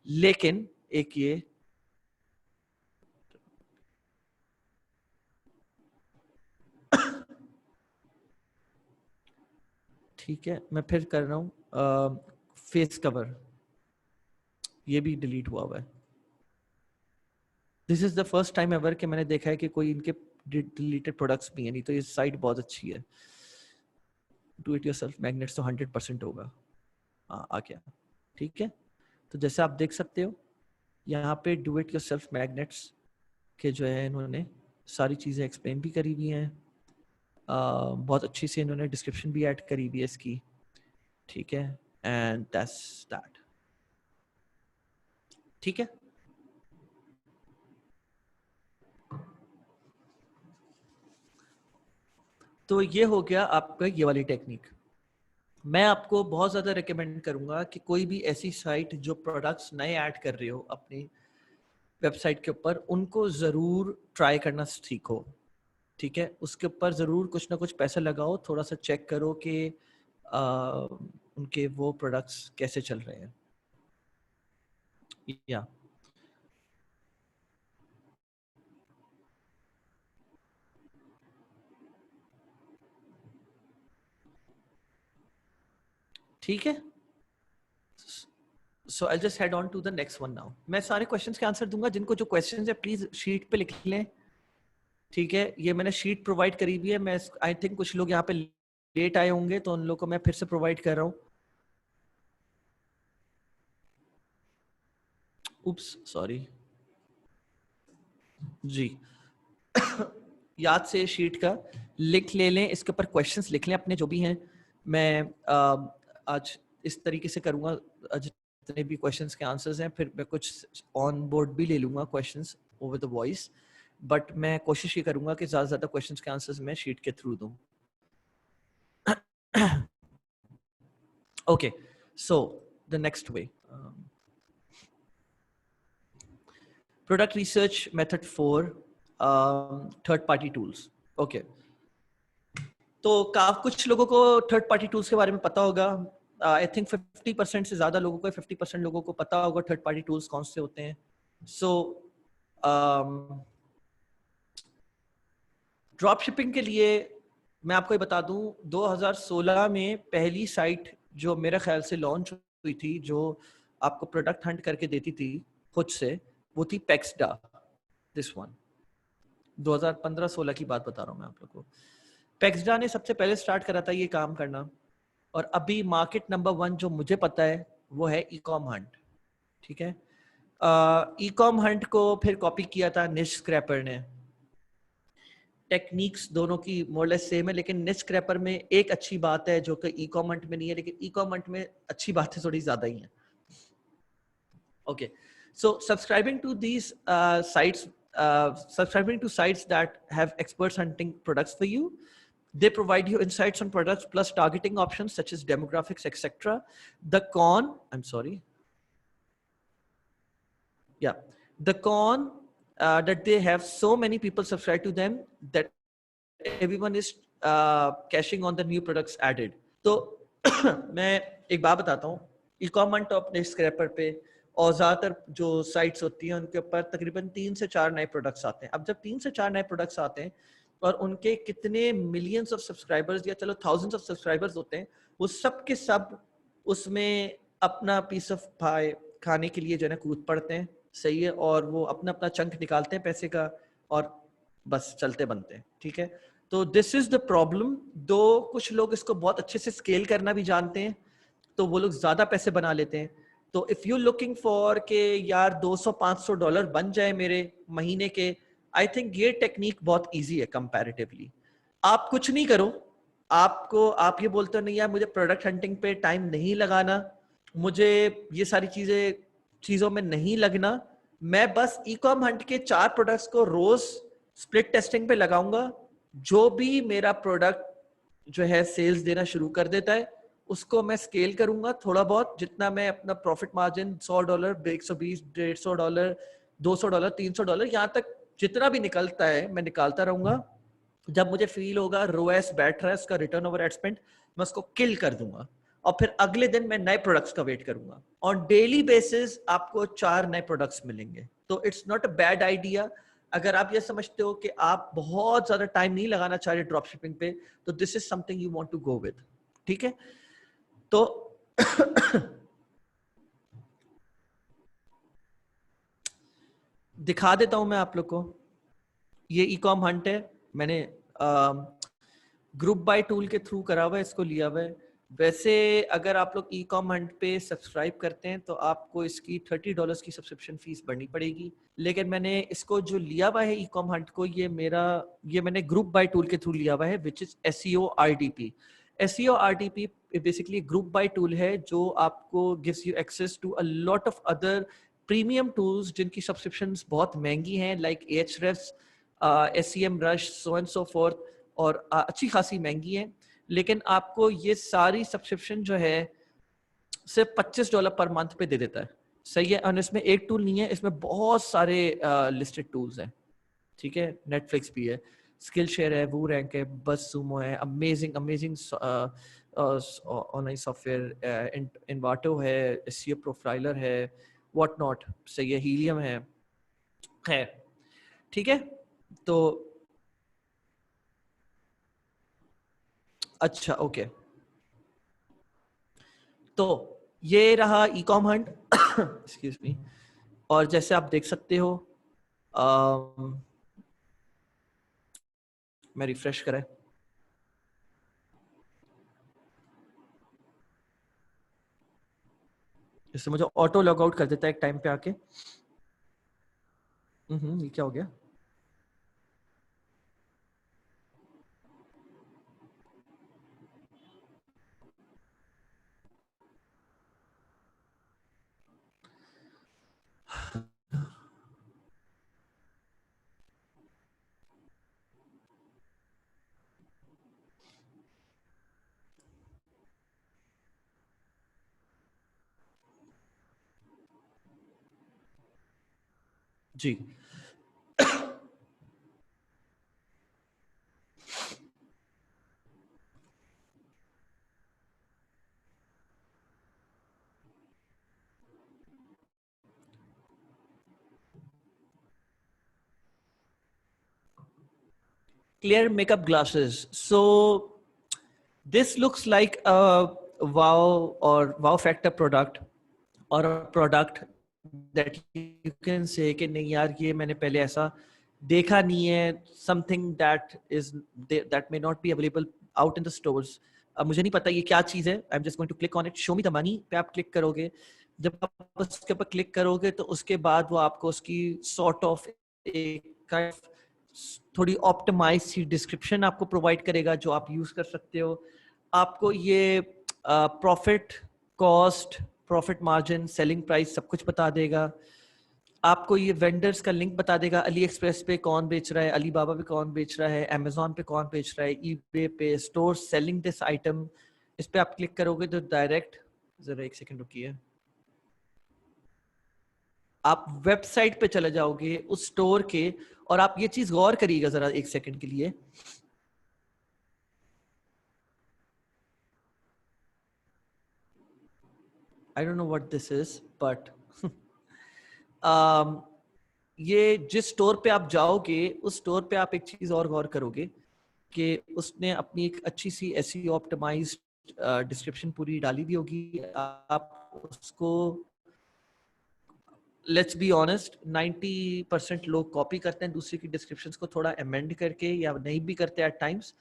लेकिन एक ये ठीक है, मैं फिर कर रहा हूँ. फेस कवर ये भी डिलीट हुआ हुआ है. This is the first time ever कि मैंने देखा है कि कोई इनके डिलीटेड प्रोडक्ट्स भी है. नहीं तो ये साइट बहुत अच्छी है. डू इट योरसेल्फ मैग्नेट्स तो 100% होगा. हाँ, आ गया. ठीक है, तो जैसे आप देख सकते हो यहाँ पे डू इट योरसेल्फ मैग्नेट्स के जो है इन्होंने सारी चीज़ें एक्सप्लेन भी करी हुई हैं. बहुत अच्छी से इन्होंने डिस्क्रिप्शन भी ऐड करी हुई है इसकी. ठीक है, एंड दैट्स दैट. ठीक है, तो ये हो गया आपका ये वाली टेक्निक. मैं आपको बहुत ज़्यादा रिकमेंड करूंगा कि कोई भी ऐसी साइट जो प्रोडक्ट्स नए ऐड कर रहे हो अपनी वेबसाइट के ऊपर, उनको ज़रूर ट्राई करना सीखो. ठीक है, उसके ऊपर ज़रूर कुछ ना कुछ पैसा लगाओ, थोड़ा सा चेक करो कि उनके वो प्रोडक्ट्स कैसे चल रहे हैं। या ठीक है, so I just head on to the next one now. मैं सारे क्वेश्चंस के आंसर दूंगा, जिनको जो क्वेश्चंस है प्लीज शीट पे लिख लें। ठीक है, ये मैंने शीट प्रोवाइड करी हुई है। मैं आई थिंक कुछ लोग यहाँ पे लेट आए होंगे, तो उन लोगों को मैं फिर से प्रोवाइड कर रहा हूँ। उप्स सॉरी जी। याद से शीट का लिख ले लें, इसके ऊपर क्वेश्चंस लिख लें अपने जो भी हैं। मैं आज इस तरीके से करूँगा, जितने भी क्वेश्चंस के आंसर्स हैं, फिर मैं कुछ ऑन बोर्ड भी ले लूँगा questions over the voice, but मैं कोशिश ये करूँगा कि ज़्यादा से ज़्यादा क्वेश्चंस के आंसर्स मैं शीट के थ्रू दूँ। Okay, so the next way, product research method 4, third party tools. Okay, तो कुछ लोगों को थर्ड पार्टी टूल्स के बारे में पता होगा। आई थिंक 50% से ज्यादा लोगों को, 50% लोगों को पता होगा थर्ड पार्टी टूल्स कौन से होते हैं। सो ड्रॉप शिपिंग के लिए मैं आपको ये बता दूं, 2016 में पहली साइट जो मेरे ख्याल से लॉन्च हुई थी, जो आपको प्रोडक्ट हंट करके देती थी खुद से, वो थी पेक्सडा। दिस वन 2015-16 की बात बता रहा हूँ मैं आप लोगों को। पेक्सडा ने सबसे पहले स्टार्ट करा था ये काम करना, और अभी मार्केट नंबर 1 जो मुझे पता है वो है इकॉम हंट। ठीक है, इकॉम हंट को फिर कॉपी किया था निश स्क्रैपर ने। टेक्निक्स दोनों की मोरलेस सेम है, लेकिन निश स्क्रैपर में एक अच्छी बात है जो कि इकॉम हंट में नहीं है, लेकिन इकॉम हंट में अच्छी बातें थोड़ी ज्यादा ही हैं। Okay, so subscribing to these sites, subscribing to sites that have experts hunting products for you. They provide you insights on products plus targeting options such as demographics, etc. The con, I'm sorry. Yeah. The con that they have so many people subscribe to them that everyone is cashing on the new products added. तो मैं एक बात बताता हूँ, e-commerce अपने scraper पे और ज्यादातर जो साइट्स होती हैं उनके ऊपर तकरीबन 3 से 4 नए प्रोडक्ट्स आते हैं। अब जब 3 से 4 नए प्रोडक्ट्स आते हैं और उनके कितने मिलियंस ऑफ सब्सक्राइबर्स या चलो थाउजेंड्स ऑफ सब्सक्राइबर्स होते हैं, वो सब के सब उसमें अपना पीस ऑफ पाई खाने के लिए जो है ना कूद पड़ते हैं। सही है, और वो अपना अपना चंक निकालते हैं पैसे का और बस चलते बनते हैं। ठीक है, तो दिस इज द प्रॉब्लम। दो कुछ लोग इसको बहुत अच्छे से स्केल करना भी जानते हैं, तो वो लोग ज्यादा पैसे बना लेते हैं। तो इफ यू लुकिंग फॉर के यार $200-500 बन जाए मेरे महीने के, आई थिंक ये टेक्निक बहुत इजी है कंपैरेटिवली। आप कुछ नहीं करो, आप ये बोलते हो नहीं यार मुझे प्रोडक्ट हंटिंग पे टाइम नहीं लगाना, मुझे ये सारी चीजों में नहीं लगना, मैं बस ई-कॉम हंट के 4 प्रोडक्ट्स को रोज स्प्लिट टेस्टिंग पे लगाऊंगा। जो भी मेरा प्रोडक्ट जो है सेल्स देना शुरू कर देता है उसको मैं स्केल करूंगा थोड़ा बहुत, जितना मैं अपना प्रॉफिट मार्जिन $100, $120, $150, $200, $300, यहाँ तक जितना भी निकलता है मैं निकालता रहूंगा। जब मुझे फील होगा रोएस बैठ रहा है, उसका रिटर्न ओवर एड स्पेंड, मैं उसको किल कर दूंगा और फिर अगले दिन मैं नए प्रोडक्ट्स का वेट करूंगा। ऑन डेली बेसिस आपको 4 नए प्रोडक्ट्स मिलेंगे। तो it's not a bad idea. अगर आप ये समझते हो कि आप बहुत ज्यादा टाइम नहीं लगाना चाह रहे ड्रॉप शिपिंग पे, तो this is something you want to go with. ठीक है, तो दिखा देता हूं मैं आप लोग को। ये ई-कॉम हंट है, मैंने ग्रुप बाय टूल के थ्रू करा हुआ है, इसको लिया हुआ है। वैसे अगर आप लोग ई-कॉम हंट पे सब्सक्राइब करते हैं तो आपको इसकी $30 की सब्सक्रिप्शन फीस भरनी पड़ेगी, लेकिन मैंने इसको जो लिया हुआ है ई-कॉम हंट को, ये मैंने ग्रुप बाय टूल के थ्रू लिया हुआ है, which is SEO RDP। SEO RDP basically group buy tool है जो आपको gives you access to a lot of other premium tools जिनकी सब्सक्रिप्शंस बहुत महंगी हैं, like Ahrefs, SEMrush, so and so forth, और अच्छी खासी महंगी है। लेकिन आपको ये सारी सब्सक्रिप्शन जो है सिर्फ $25 पर मंथ पे दे देता है। सही है, और इसमें एक टूल नहीं है, इसमें बहुत सारे लिस्टेड टूल्स हैं। ठीक है, नेटफ्लिक्स भी है, स्किल शेयर है, वो रैंक है, बस सुमो है, अमेजिंग ऑनलाइन सॉफ्टवेयर, इन्वाटो है, एसईओ प्रोफाइलर है, व्हाट नॉट, सही है, हीलियम है, ठीक है। तो अच्छा, ओके, तो ये रहा e com Hunt, excuse me. और जैसे आप देख सकते हो, मैं रिफ्रेश करें, इससे मुझे ऑटो लॉग आउट कर देता है एक टाइम पे आके। ये क्या हो गया? जी, clear makeup glasses. So this looks like a wow or wow factor product, or a product that you can say कि नहीं यार ये मैंने पहले ऐसा देखा नहीं है, something that may not be available out in the stores. अब मुझे नहीं पता ये क्या चीज़ है, I'm just going to click on it, show me the money पे आप क्लिक करोगे। जब आप उसके ऊपर क्लिक करोगे तो उसके बाद वो आपको उसकी sort of एक थोड़ी ऑप्टिमाइज सी डिस्क्रिप्शन आपको प्रोवाइड करेगा जो आप यूज कर सकते हो। आपको ये profit, cost, profit margin, selling price सब कुछ बता देगा। आपको ये वेंडर्स का लिंक बता देगा, अली एक्सप्रेस पे कौन बेच रहा है, अली बाबा पे कौन बेच रहा है, अमेजोन पे कौन बेच रहा है, ईबे पे स्टोर सेलिंग दिस आइटम। इस पे आप क्लिक करोगे तो डायरेक्ट, जरा एक सेकंड रुकिए, आप वेबसाइट पे चले जाओगे उस स्टोर के। और आप ये चीज गौर करिएगा जरा एक सेकंड के लिए, आई don't know what this is but ये जिस स्टोर पे आप जाओगे उस स्टोर पे आप एक चीज और गौर करोगे कि उसने अपनी एक अच्छी सी एसईओ ऑप्टिमाइज्ड डिस्क्रिप्शन पूरी डाली दी होगी। आप उसको, लेट्स बी ऑनेस्ट, 90% लोग कॉपी करते हैं दूसरे की डिस्क्रिप्शन को थोड़ा अमेंड करके, या नहीं भी करते एट टाइम्स,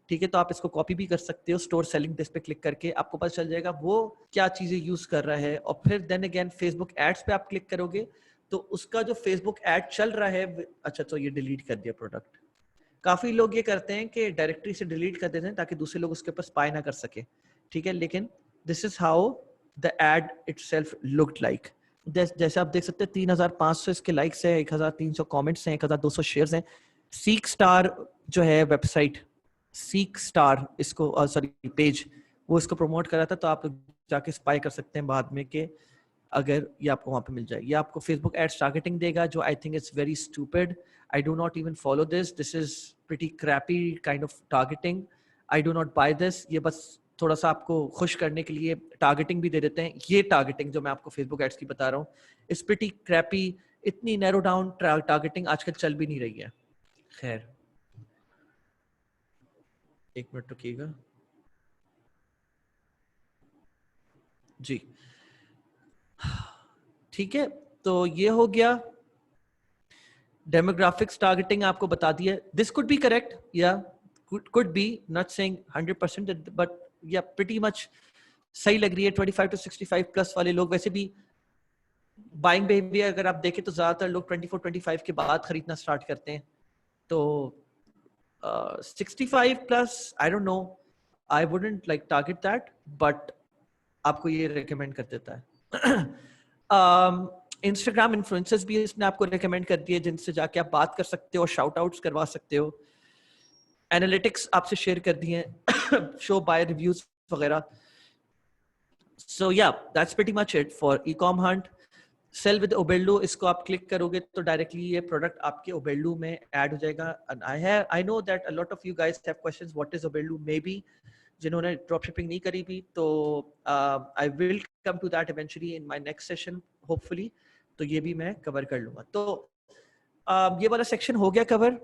ठीक है। तो आप इसको कॉपी भी कर सकते हो, स्टोर सेलिंग दिस पे क्लिक करके आपको पता चल जाएगा वो क्या चीजें यूज कर रहा है। और फिर देन अगेन फेसबुक एड्स पे आप क्लिक करोगे तो उसका जो फेसबुक एड चल रहा है, अच्छा तो ये डिलीट कर दिया प्रोडक्ट। काफी लोग ये करते हैं कि डायरेक्टरी से डिलीट कर देते हैं ताकि दूसरे लोग उसके ऊपर स्पाई ना कर सके, ठीक है। लेकिन this is how the ad itself looked like. जैसे आप देख सकते हैं 3500 इसके लाइक्स हैं, 1300 कमेंट्स हैं, 1200 शेयर्स हैं। सीक स्टार जो है वेबसाइट, सीक स्टार इसको सॉरी पेज, वो इसको प्रमोट कर रहा था। तो आप जाके स्पाई कर सकते हैं बाद में कि अगर ये आपको वहां पे मिल जाए। ये आपको फेसबुक एड्स टारगेटिंग देगा जो I think it's very stupid. I do not even follow this, this is pretty crappy kind of targeting. I do not buy this. ये बस थोड़ा सा आपको खुश करने के लिए टारगेटिंग भी दे देते हैं। ये टारगेटिंग जो मैं आपको फेसबुक एड्स की बता रहा हूँ, इट्स प्रीटी क्रैपी। इतनी नैरो डाउन टारगेटिंग आजकल चल भी नहीं रही है। खैर, एक मिनट रुकिएगा जी, ठीक है। तो ये हो गया डेमोग्राफिक्स टारगेटिंग, आपको बता दिया। दिस कुड बी करेक्ट या could be, not saying 100%, but yeah, pretty much सही लग रही है। 25 to 65 प्लस वाले लोग, वैसे भी बाइंग बिहेवियर अगर आप देखें तो ज्यादातर लोग 24-25 के बाद खरीदना स्टार्ट करते हैं। तो 65 plus, I don't no, I wouldn't like target that, but आपको ये रिकमेंड कर देता है। इंस्टाग्राम इन्फ्लुएंसर्स भी इसने आपको रिकमेंड कर दिए जिनसे जाके आप बात कर सकते हो, शाउट आउट्स करवा सकते हो। एनालिटिक्स आपसे शेयर कर दिए हैं, शो बाय रिव्यूज वगैरह। So yeah that's pretty much it for ecom hunt. Sell with Oberlo, इसको आप क्लिक करोगे तो डायरेक्टली ये प्रोडक्ट आपके ओबेल्डू में ऐड हो जाएगा। I know that a lot of you guys have questions, what is Oberlo. Maybe जिन्होंने ड्रॉप शिपिंग नहीं करी भी, तो I will come to that eventually in my next session hopefully, तो ये भी मैं कवर कर लूंगा। तो ये वाला सेक्शन हो गया कवर।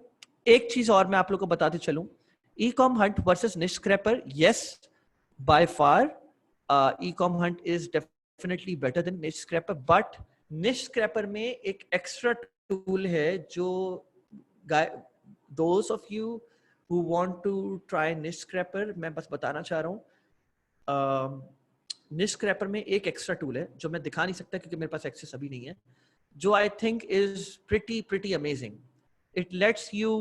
एक चीज और मैं आप लोगों को बताते चलूं, ई कॉम हंट वर्सेस निश scraper, yes by far e com Hunt is definitely better than निश स्क्रैपर, बट निश स्क्रैपर में एक एक्स्ट्रा टूल है जो those of you who want to try niche scrapper, मैं बस बताना चाह रहा हूँ, निश स्क्रैपर में एक एक्स्ट्रा टूल है जो मैं दिखा नहीं सकता क्योंकि मेरे पास एक्सेस अभी नहीं है, जो I think is pretty amazing. It lets you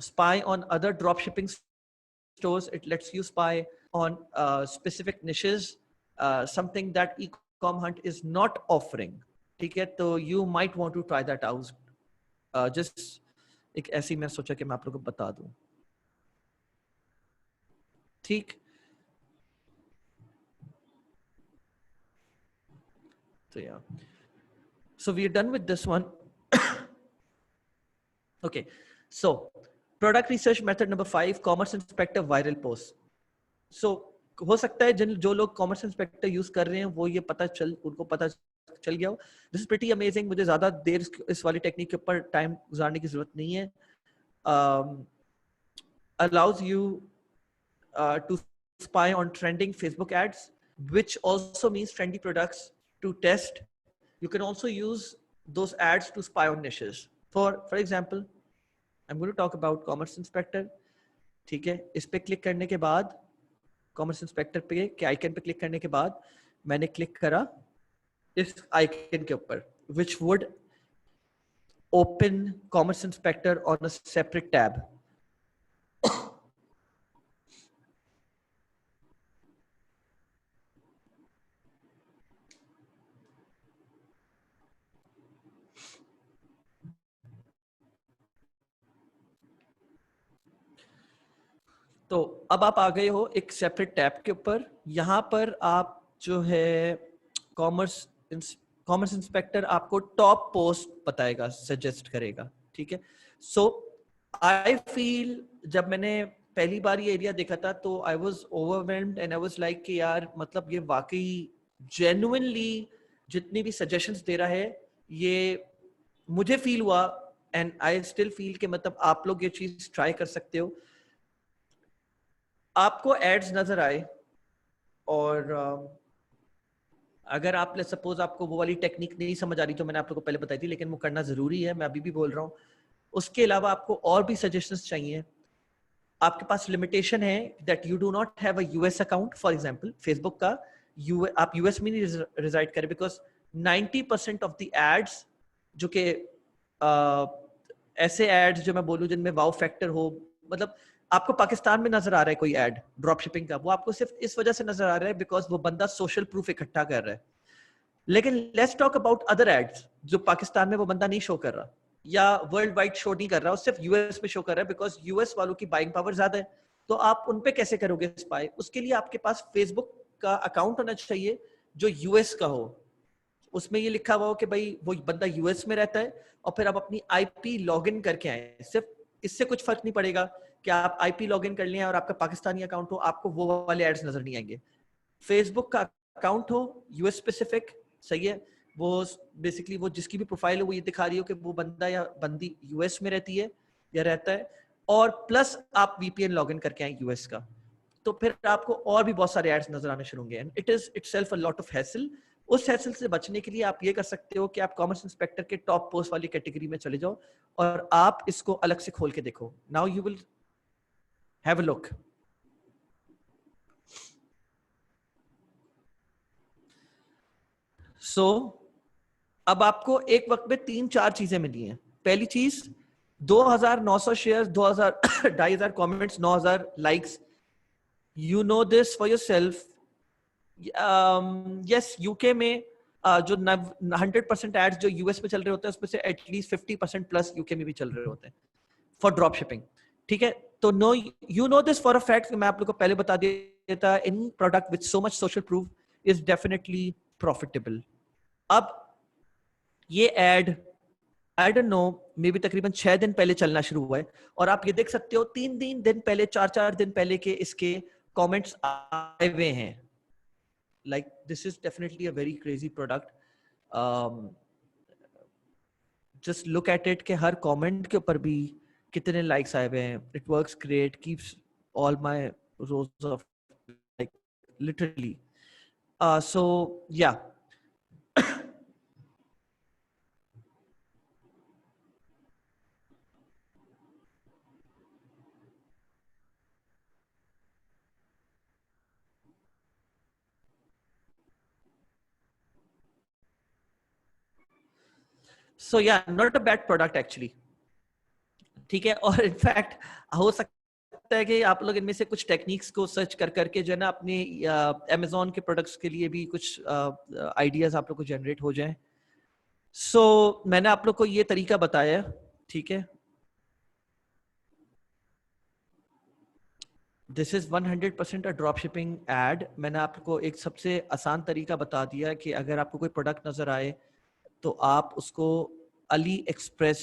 spy on other drop shipping stores. It lets you spy on specific niches, something that e-com hunt is not offering. ठीक है, तो you might want to try that out. Just एक ऐसी मैं सोचा कि मैं आप लोगों को बता दूं, ठीक। So yeah, so we're done with this one. Okay, so product research method number 5, commerce inspector viral post. So हो सकता है जो लोग कॉमर्स इंस्पेक्टर यूज कर रहे हैं वो ये उनको पता चल गया हो। दिस इज प्रीटी अमेजिंग, मुझे ज्यादा देर इस वाली टेक्निक के ऊपर टाइम गुजारने की जरूरत नहीं है। allows you to spy on trending Facebook ads, which also means trendy products to test. You can also use those ads to spy on niches. For example, I'm going to talk about commerce inspector. ठीक है, इस पे click करने के बाद, commerce inspector पे के icon पे क्लिक करने के बाद मैंने क्लिक करा इस आइकन के ऊपर, which would open commerce inspector on a separate tab. तो अब आप आ गए हो एक सेपरेट टैब के ऊपर। यहाँ पर आप जो है कॉमर्स इंस्पेक्टर आपको टॉप पोस्ट बताएगा, सजेस्ट करेगा, ठीक है। सो आई फील जब मैंने पहली बार ये एरिया देखा था तो I was overwhelmed and I was like कि यार मतलब ये वाकई जेन्युइनली जितनी भी सजेशंस दे रहा है ये मुझे फील हुआ, एंड आई स्टिल फील कि मतलब आप लोग ये चीज ट्राई कर सकते हो। आपको एड्स नजर आए और अगर आप सपोज आपको वो वाली टेक्निक नहीं समझ आ रही जो मैंने आप लोगों को पहले बताई थी, लेकिन वो करना जरूरी है, मैं अभी भी बोल रहा हूँ। उसके अलावा आपको और भी सजेशंस चाहिए, आपके पास लिमिटेशन है that you do not have a US account. For example Facebook का आप यूएस में नहीं रिजाइड करें, बिकॉज 90% ऑफ द एड्स जो कि ऐसे एड्स जो मैं बोलूं जिनमें वाउ फैक्टर हो, मतलब आपको पाकिस्तान में नजर आ रहा है कोई एड ड्रॉप शिपिंग का, वो आपको सिर्फ इस वजह से नजर आ रहा है बिकॉज वो बंदा सोशल प्रूफ इकट्ठा कर रहा है। लेकिन let's talk about other ads जो पाकिस्तान में वो बंदा नहीं शो कर रहा या वर्ल्ड वाइड शो नहीं कर रहा, सिर्फ यूएस में शो कर रहा है बिकॉज यूएस वालों की बाइंग पावर ज्यादा है। तो आप उन पे कैसे करोगे स्पाई? उसके लिए आपके पास फेसबुक का अकाउंट होना चाहिए जो यूएस का हो, उसमें ये लिखा हुआ हो कि भाई वो बंदा यूएस में रहता है, और फिर आप अपनी आईपी लॉगिन करके आए। सिर्फ इससे कुछ फर्क नहीं पड़ेगा कि आप आईपी लॉगिन कर लें और आपका पाकिस्तानी अकाउंट हो, आपको वो वाले एड्स नजर नहीं आएंगे। फेसबुक का अकाउंट हो यूएस स्पेसिफिक, सही है, वो बेसिकली वो जिसकी भी प्रोफाइल हो वो ये दिखा रही हो कि वो बंदा या बंदी यूएस में रहती है या रहता है, और प्लस आप वीपीएन लॉगिन करके आए यूएस का, तो फिर आपको और भी बहुत सारे एड्स नजर आने शुरू होंगे। It is itself a lot of hassle. उस हैसल से बचने के लिए आप ये कर सकते हो कि आप कॉमर्स इंस्पेक्टर के टॉप पोस्ट वाली कैटेगरी में चले जाओ और आप इसको अलग से खोल के देखो। Now you will have a look. So अब आपको एक वक्त में 3-4 चीजें मिली हैं। पहली चीज 2900 share, 2500 comments, 9000 likes. You know this for yourself. Yes, UK में जो 100% एड्स जो यूएस में चल रहे होते हैं उसमें से एटलीस्ट 50% प्लस यूके में भी चल रहे होते हैं फॉर ड्रॉप शिपिंग, ठीक है। तो no you know this for a fact, मैं आप लोग को पहले बता दिया था, any product with so much social proof is definitely profitable. अब ये ad I don't know maybe तकरीबन 6 दिन पहले चलना शुरू हुआ है, और आप ये देख सकते हो 3 दिन पहले, 4 दिन पहले के इसके कमेंट्स आए हुए हैं, like this is definitely a very crazy product. Just look at it कि हर comment के ऊपर भी कितने likes आए हुए हैं. It works great, keeps all my rows of like literally. So yeah. So yeah, not a bad product actually. ठीक है. और इनफैक्ट हो सकता है कि आप लोग इनमें से कुछ टेक्निक्स को सर्च कर करके जो है ना अपने अमेजोन के प्रोडक्ट्स के लिए भी कुछ आइडियाज आप लोग को जनरेट हो जाएं. सो मैंने आप लोग को ये तरीका बताया, ठीक है. This is 100% a drop shipping ad. मैंने आपको एक सबसे आसान तरीका बता दिया कि अगर आपको कोई प्रोडक्ट नजर आए तो आप उसको Ali express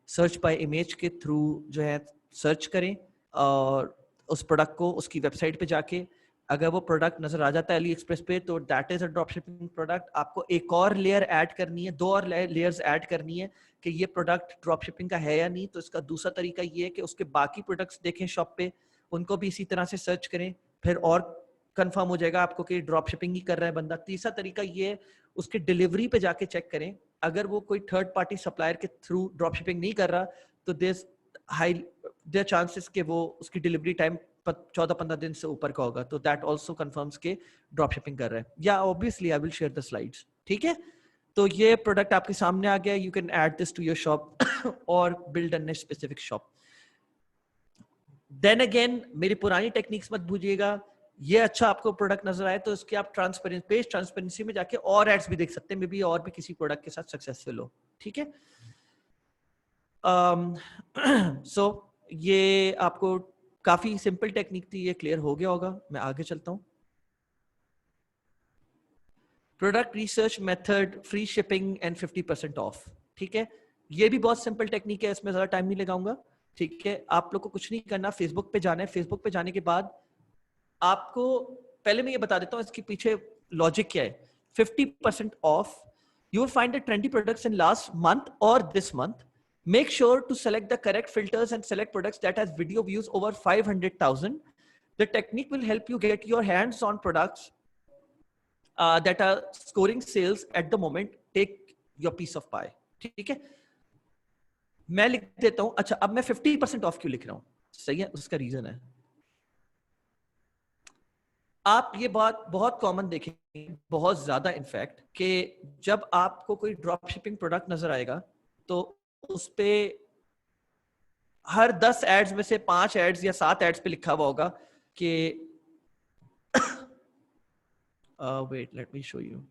search by image के थ्रू जो है सर्च करें, और उस प्रोडक्ट को उसकी वेबसाइट पे जाके अगर वो प्रोडक्ट नजर आ जाता है अली एक्सप्रेस पे तो that is a drop shipping product. आपको एक और लेयर ऐड करनी है, 2 और लेयर्स ऐड करनी है कि ये प्रोडक्ट ड्रॉप शिपिंग का है या नहीं. तो इसका दूसरा तरीका ये है कि उसके बाकी प्रोडक्ट्स देखें शॉप पे, उनको भी इसी तरह से सर्च करें, फिर और कंफर्म हो जाएगा आपको कि ड्रॉप शिपिंग ही कर रहा है बंदा. तीसरा तरीका ये है उसके डिलीवरी पे जाके चेक करें, अगर वो कोई थर्ड पार्टी सप्लायर के थ्रू ड्रॉप शिपिंग नहीं कर रहा तो देयर चांसेस कि वो उसकी डिलीवरी टाइम 14-15 दिन से ऊपर का होगा. तो दैट आल्सो कंफर्म्स के ड्रॉप शिपिंग कर रहा है. या obviously I will share the slides. ठीक है. तो ये प्रोडक्ट आपके सामने आ गया. You can add this to your shop और build a niche specific shop. Then again मेरी पुरानी टेक्निक्स मत भूलिएगा. ये अच्छा आपको प्रोडक्ट नजर आए तो इसके आप ट्रांसपेरेंसी में जाके और एड्स भी देख सकते हैं, मे बी और भी किसी प्रोडक्ट के साथ सक्सेसफुल हो. ठीक है. सो ये आपको काफी सिंपल टेक्निक थी, ये क्लियर हो गया होगा. मैं आगे चलता हूं. Product research method, free shipping and 50% of. ठीक है. ये भी बहुत सिंपल टेक्निक है, इसमें ज्यादा टाइम नहीं लगाऊंगा. ठीक है. आप लोग को कुछ नहीं करना, फेसबुक पे जाना है. फेसबुक पे जाने के बाद आपको पहले मैं ये बता देता हूं इसके पीछे लॉजिक क्या है. 50% of. You will find the trendy products in last month or this month. Make sure to select the correct filters and select products that has video views over 500,000. The technique will help you get your hands on products that are scoring sales at the moment. Take your piece of pie. ठीक है. मैं लिख देता हूं. अच्छा, अब मैं 50% of क्यों लिख रहा हूं? सही है, उसका रीजन है. आप ये बात बहुत कॉमन देखेंगे, बहुत ज्यादा इनफैक्ट, कि जब आपको कोई ड्रॉप शिपिंग प्रोडक्ट नजर आएगा तो उस पे हर 10 एड्स में से 5 एड्स या 7 एड्स पे लिखा हुआ होगा कि wait let me show you,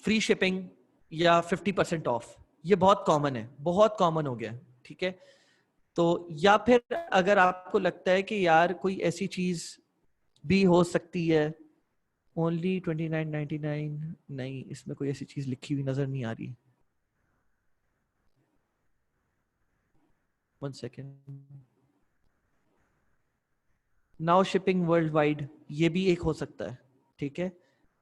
free shipping या 50% ऑफ. ये बहुत कॉमन है, बहुत कॉमन हो गया. ठीक है. तो या फिर अगर आपको लगता है कि यार कोई ऐसी चीज भी हो सकती है, ओनली 29.99, नहीं, इसमें कोई ऐसी चीज लिखी हुई नजर नहीं आ रही. 1 second. Now shipping world wide, ये भी एक हो सकता है. ठीक है.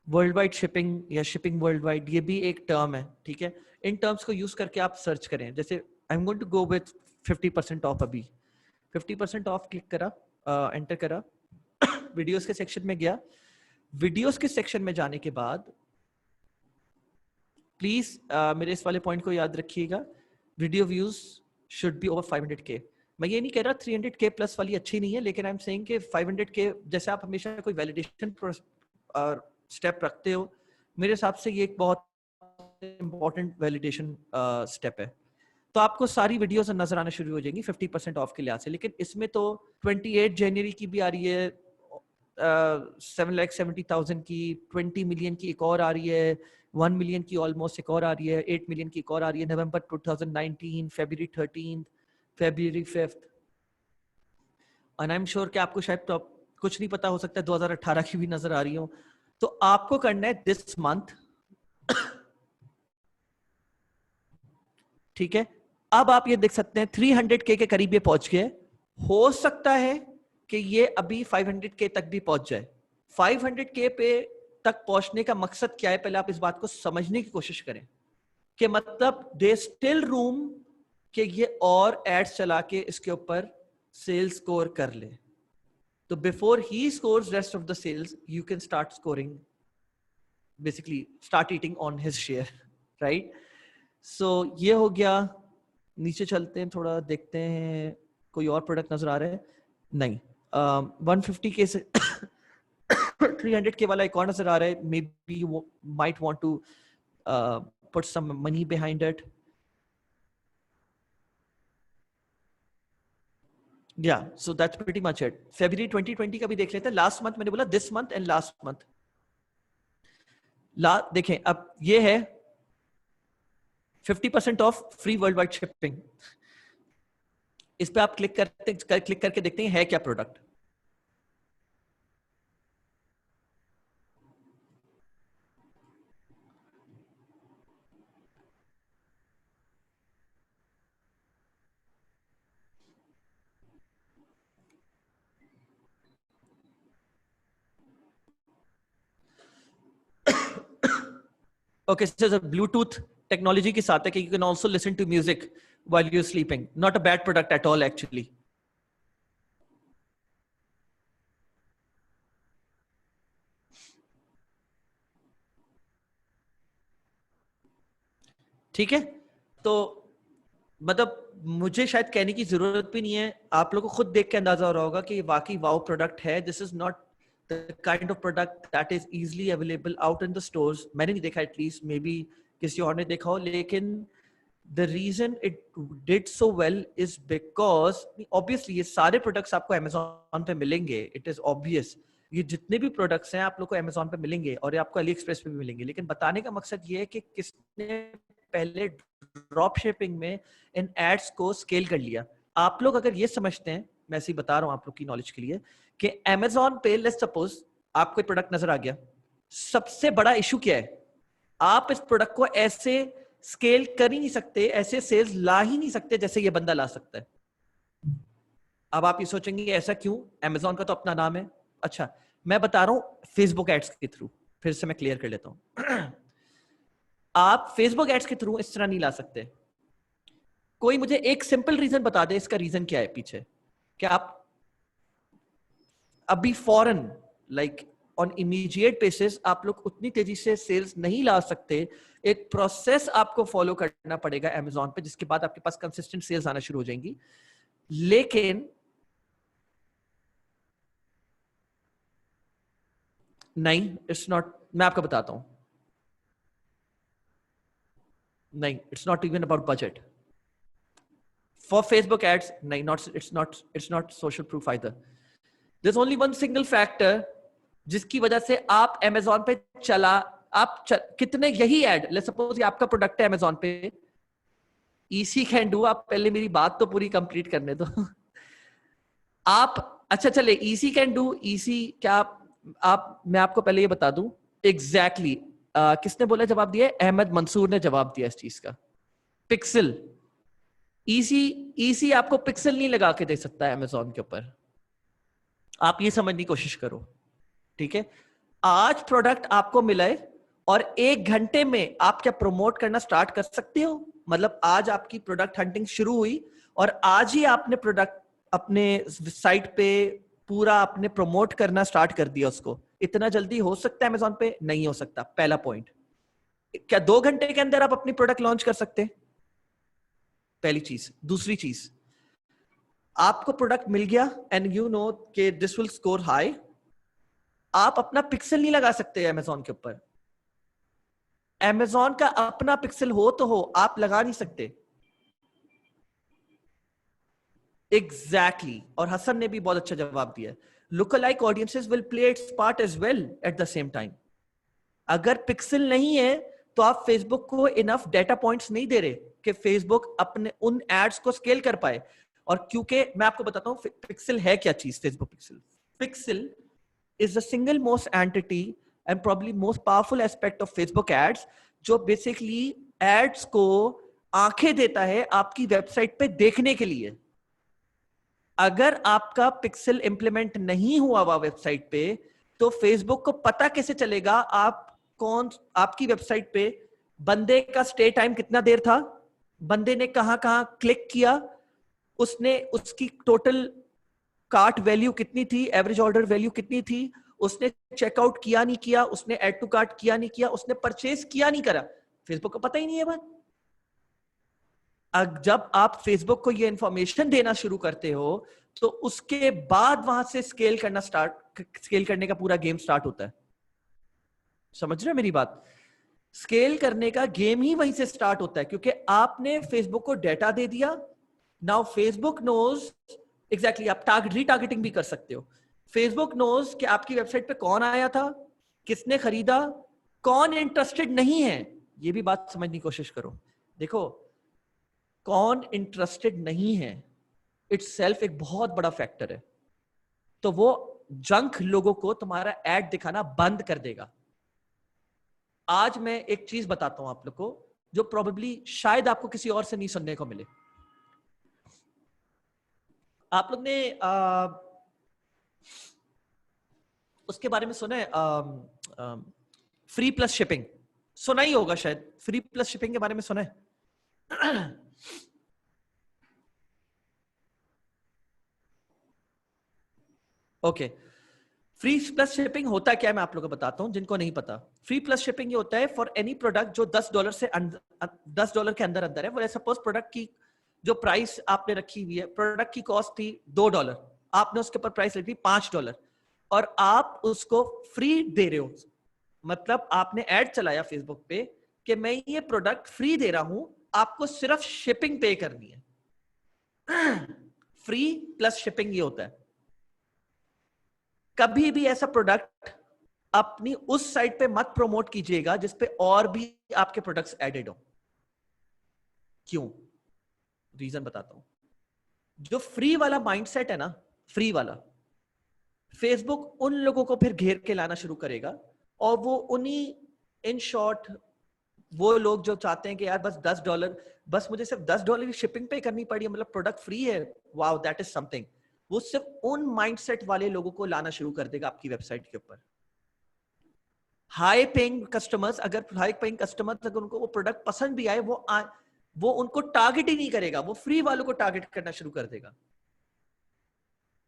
वर्ल्ड वाइड शिपिंग या शिपिंग वर्ल्ड वाइड, ये भी एक टर्म है. ठीक है. इन टर्म्स को यूज करके आप सर्च करें. जैसे I am going to go with 50% off. अभी 50% ऑफ क्लिक करा, एंटर करा, वीडियोस के सेक्शन में गया. वीडियोस के सेक्शन में जाने के बाद प्लीज मेरे इस वाले पॉइंट को याद रखिएगा. Video views should be over 500K. मैं ये नहीं कह रहा 300K प्लस वाली अच्छी नहीं है, लेकिन आई एम सेइंग कि 500K, जैसे आप हमेशा कोई वैलिडेशन स्टेप रखते हो, मेरे हिसाब से ये एक बहुत इंपॉर्टेंट वैलिडेशन स्टेप है. तो आपको सारी वीडियोस नजर आना शुरू हो जाएंगी 50% ऑफ के लिहाज से. लेकिन इसमें तो 28 जनवरी की भी आ रही है, 7,70,000 की, 20 मिलियन की एक और आ रही है, 1 मिलियन की ऑलमोस्ट एक और आ रही है, 8 मिलियन की एक और आ रही है, नवंबर 2019, February 13th, February 5th. और आई एम श्योर कि आपको शायद तो कुछ नहीं पता, हो सकता है 2018 की भी नजर आ रही हो. तो आपको करना है दिस मंथ. ठीक है. अब आप ये देख सकते हैं 300K के करीब ये पहुंच गए. हो सकता है कि ये अभी 500K तक भी पहुंच जाए। 500K पे तक पहुंचने का मकसद क्या है, पहले आप इस बात को समझने की कोशिश करें कि मतलब दे स्टिल रूम कि ये और एड्स चला के इसके ऊपर सेल्स स्कोर कर ले। तो बिफोर ही scores rest of the cells, you can start scoring, basically start eating on his share, right? So ये हो गया। नीचे चलते हैं, थोड़ा देखते हैं कोई और प्रोडक्ट नजर आ रहा है? नहीं। 150K से 300K वाला एक और नजर आ रहा है। Maybe you might want to put some money behind it. Yeah, so that's pretty much it. February 2020 का भी देख लेते हैं। लास्ट मंथ मैंने बोला this month and last month. देखें, अब ये है 50% of free world wide shipping. इस पे आप क्लिक करके देखते हैं है क्या product. Okay, so the Bluetooth technology के साथ है कि you can also listen to music while you're sleeping. Not a bad product at all actually. ठीक है, तो मतलब मुझे शायद कहने की जरूरत भी नहीं है, आप लोगों को खुद देख के अंदाजा हो रहा होगा कि ये वाकई वाओ प्रोडक्ट है। This is not the kind of product that is easily available out in the stores. मैंने नहीं देखा, एटलीस्ट मे बी किसी और ने देखा हो, लेकिन the reason it did so well is because obviously ये सारे प्रोडक्ट्स आपको अमेजोन पे मिलेंगे, इट इज ऑब्वियस। ये जितने भी प्रोडक्ट्स हैं आप लोग को अमेजोन पे मिलेंगे और ये आपको अली एक्सप्रेस पे भी मिलेंगे, लेकिन बताने का मकसद ये है कि किसने पहले ड्रॉप शिपिंग में इन एड्स को स्केल कर लिया। आप लोग अगर ये समझते हैं, मैं ऐसे ही बता रहा हूं आप लोग की नॉलेज के लिए, कि अमेजोन पे लेट्स सपोज आपको प्रोडक्ट नजर आ गया, सबसे बड़ा इशू क्या है? आप इस प्रोडक्ट को ऐसे स्केल कर ही नहीं सकते, ऐसे सेल्स ला ही नहीं सकते जैसे ये बंदा ला सकता है। अब आप ये सोचेंगे ऐसा क्यों? अमेजोन का तो अपना नाम है। अच्छा, मैं बता रहा हूं फेसबुक एड्स के थ्रू, फिर से मैं क्लियर कर लेता हूं। आप फेसबुक एड्स के थ्रू इस तरह नहीं ला सकते। कोई मुझे एक सिंपल रीजन बता दे, इसका रीजन क्या है पीछे? क्या आप अभी फॉरन लाइक ऑन इमीडिएट बेसिस आप लोग उतनी तेजी से सेल्स नहीं ला सकते। एक प्रोसेस आपको फॉलो करना पड़ेगा अमेजोन पे, जिसके बाद आपके पास कंसिस्टेंट सेल्स आना शुरू हो जाएंगी। लेकिन नहीं, इट्स नॉट। मैं आपको बताता हूं, नहीं, it's not even about budget for Facebook ads. नहीं, not it's not social proof either. There's only one single factor जिसकी वजह से आप Amazon पे कितने यही एड, लेट्स सपोज ये आपका प्रोडक्ट है Amazon पे, ईसी कैन डू। आप पहले मेरी बात तो पूरी कंप्लीट करने दो। आप अच्छा चले, ईसी कैन डू, ईसी क्या आप मैं आपको पहले ये बता दूं एग्जैक्टली किसने बोला जवाब दिया? अहमद मंसूर ने जवाब दिया इस चीज का। पिक्सल, ईसी ईसी आपको पिक्सल नहीं लगा के दे सकता है Amazon के ऊपर। आप ये समझने की कोशिश करो, ठीक है? आज प्रोडक्ट आपको मिला है और 1 घंटे में आप क्या प्रमोट करना स्टार्ट कर सकते हो? मतलब आज आपकी प्रोडक्ट हंटिंग शुरू हुई और आज ही आपने प्रोडक्ट अपने साइट पे पूरा आपने प्रमोट करना स्टार्ट कर दिया उसको। इतना जल्दी हो सकता है अमेजोन पे? नहीं हो सकता, पहला पॉइंट। क्या 2 घंटे के अंदर आप अपनी प्रोडक्ट लॉन्च कर सकते हैं? पहली चीज। दूसरी चीज, आपको प्रोडक्ट मिल गया एंड यू नो कि दिस विल स्कोर हाई, आप अपना पिक्सल नहीं लगा सकते अमेजोन के ऊपर। अमेजोन का अपना पिक्सल हो तो हो, आप लगा नहीं सकते। एग्जैक्टली और हसन ने भी बहुत अच्छा जवाब दिया। Lookalike audiences will play its part as well at the same time. अगर पिक्सल नहीं है तो आप फेसबुक को इनफ डेटा पॉइंट्स नहीं दे रहे कि फेसबुक अपने उन एड्स को स्केल कर पाए। और क्योंकि मैं आपको बताता हूं पिक्सल है क्या चीज। Facebook pixel is the single most entity and probably most powerful aspect of Facebook ads, जो basically ads को आंखें देता है आपकी वेबसाइट पे देखने के लिए। अगर आपका पिक्सल इंप्लीमेंट नहीं हुआ हुआ वेबसाइट पे, तो फेसबुक को पता कैसे चलेगा आप कौन, आपकी वेबसाइट पे बंदे का स्टे टाइम कितना देर था, बंदे ने कहां कहां क्लिक किया, उसने उसकी टोटल कार्ट वैल्यू कितनी थी, एवरेज ऑर्डर वैल्यू कितनी थी, उसने चेकआउट किया नहीं किया, उसने ऐड टू कार्ट किया नहीं किया, उसने परचेज किया नहीं करा, फेसबुक को पता ही नहीं है बात। जब आप फेसबुक को ये इंफॉर्मेशन देना शुरू करते हो, तो उसके बाद वहां से स्केल करने का पूरा गेम स्टार्ट होता है। समझ रहे हो मेरी बात? स्केल करने का गेम ही वहीं से स्टार्ट होता है, क्योंकि आपने फेसबुक को डेटा दे दिया। नाउ फेसबुक नोज एग्जैक्टली, आप रीटारगेटिंग भी कर सकते हो। फेसबुक नोज कि आपकी वेबसाइट पे कौन आया था, किसने खरीदा, कौन इंटरेस्टेड नहीं है। ये भी बात समझने की कोशिश करो। देखो, कौन इंटरेस्टेड नहीं है इट्सेल्फ एक बहुत बड़ा फैक्टर है। तो वो जंक लोगों को तुम्हारा एड दिखाना बंद कर देगा। आज मैं एक चीज बताता हूं आप लोग को, जो प्रोबेबली शायद आपको किसी और से नहीं सुनने को मिले। आप लोग ने उसके बारे में सुना है, फ्री प्लस शिपिंग सुना ही होगा शायद। फ्री प्लस शिपिंग के बारे में सुना है? ओके, फ्री प्लस शिपिंग होता क्या है मैं आप लोगों को बताता हूं जिनको नहीं पता। फ्री प्लस शिपिंग ये होता है फॉर एनी प्रोडक्ट जो $10 से $10 के अंदर अंदर है। वो सपोज प्रोडक्ट की जो प्राइस आपने रखी हुई है, प्रोडक्ट की कॉस्ट थी $2, आपने उसके ऊपर प्राइस रखी $5 और आप उसको फ्री दे रहे हो। मतलब आपने ऐड चलाया फेसबुक पे कि मैं ये प्रोडक्ट फ्री दे रहा हूं, आपको सिर्फ शिपिंग पे करनी है। फ्री प्लस शिपिंग ये होता है। कभी भी ऐसा प्रोडक्ट अपनी उस साइट पे मत प्रमोट कीजिएगा जिसपे और भी आपके प्रोडक्ट्स एडेड हो। क्यों? रीजन बताता हूं। जो फ्री वाला माइंडसेट है ना, फ्री वाला, फेसबुक उन लोगों को फिर घेर के लाना शुरू करेगा और वो उन्हीं, इन शॉर्ट, वो लोग जो चाहते हैं कि यार बस $10, बस मुझे सिर्फ $10 की शिपिंग पे करनी पड़ी है, मतलब प्रोडक्ट फ्री है, वाओ दैट इज समथिंग। वो सिर्फ उन माइंडसेट वाले लोगों को लाना शुरू कर देगा आपकी वेबसाइट के ऊपर। हाई पेइंग कस्टमर्स, अगर उनको वो प्रोडक्ट पसंद भी आए, वो उनको टारगेट ही नहीं करेगा, वो फ्री वालों को टारगेट करना शुरू कर देगा।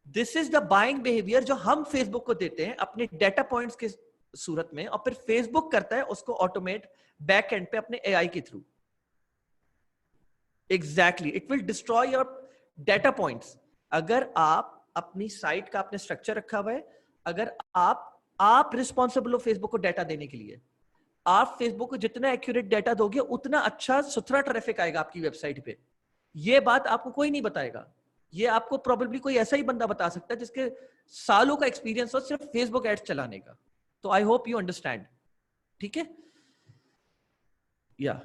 This is the buying behaviour जो हम फेसबुक को देते हैं अपने डेटा पॉइंट्स के सूरत में, और फिर फेसबुक करता है उसको ऑटोमेट बैक एंड पे अपने एआई के through. Exactly, it will destroy your data points. अगर आप अपनी साइट का आपने स्ट्रक्चर रखा हुआ है, अगर आप रिस्पॉन्सिबल हो फेसबुक को डेटा देने के लिए, आप फेसबुक को जितना एक्यूरेट डेटा दोगे उतना अच्छा सुथरा ट्रैफिक आएगा आपकी वेबसाइट पे। ये बात आपको कोई नहीं बताएगा। ये आपको प्रोबेबली कोई ऐसा ही बंदा बता सकता है जिसके सालों का एक्सपीरियंस हो सिर्फ फेसबुक एड्स चलाने का। तो आई होप यू अंडरस्टैंड। ठीक है? या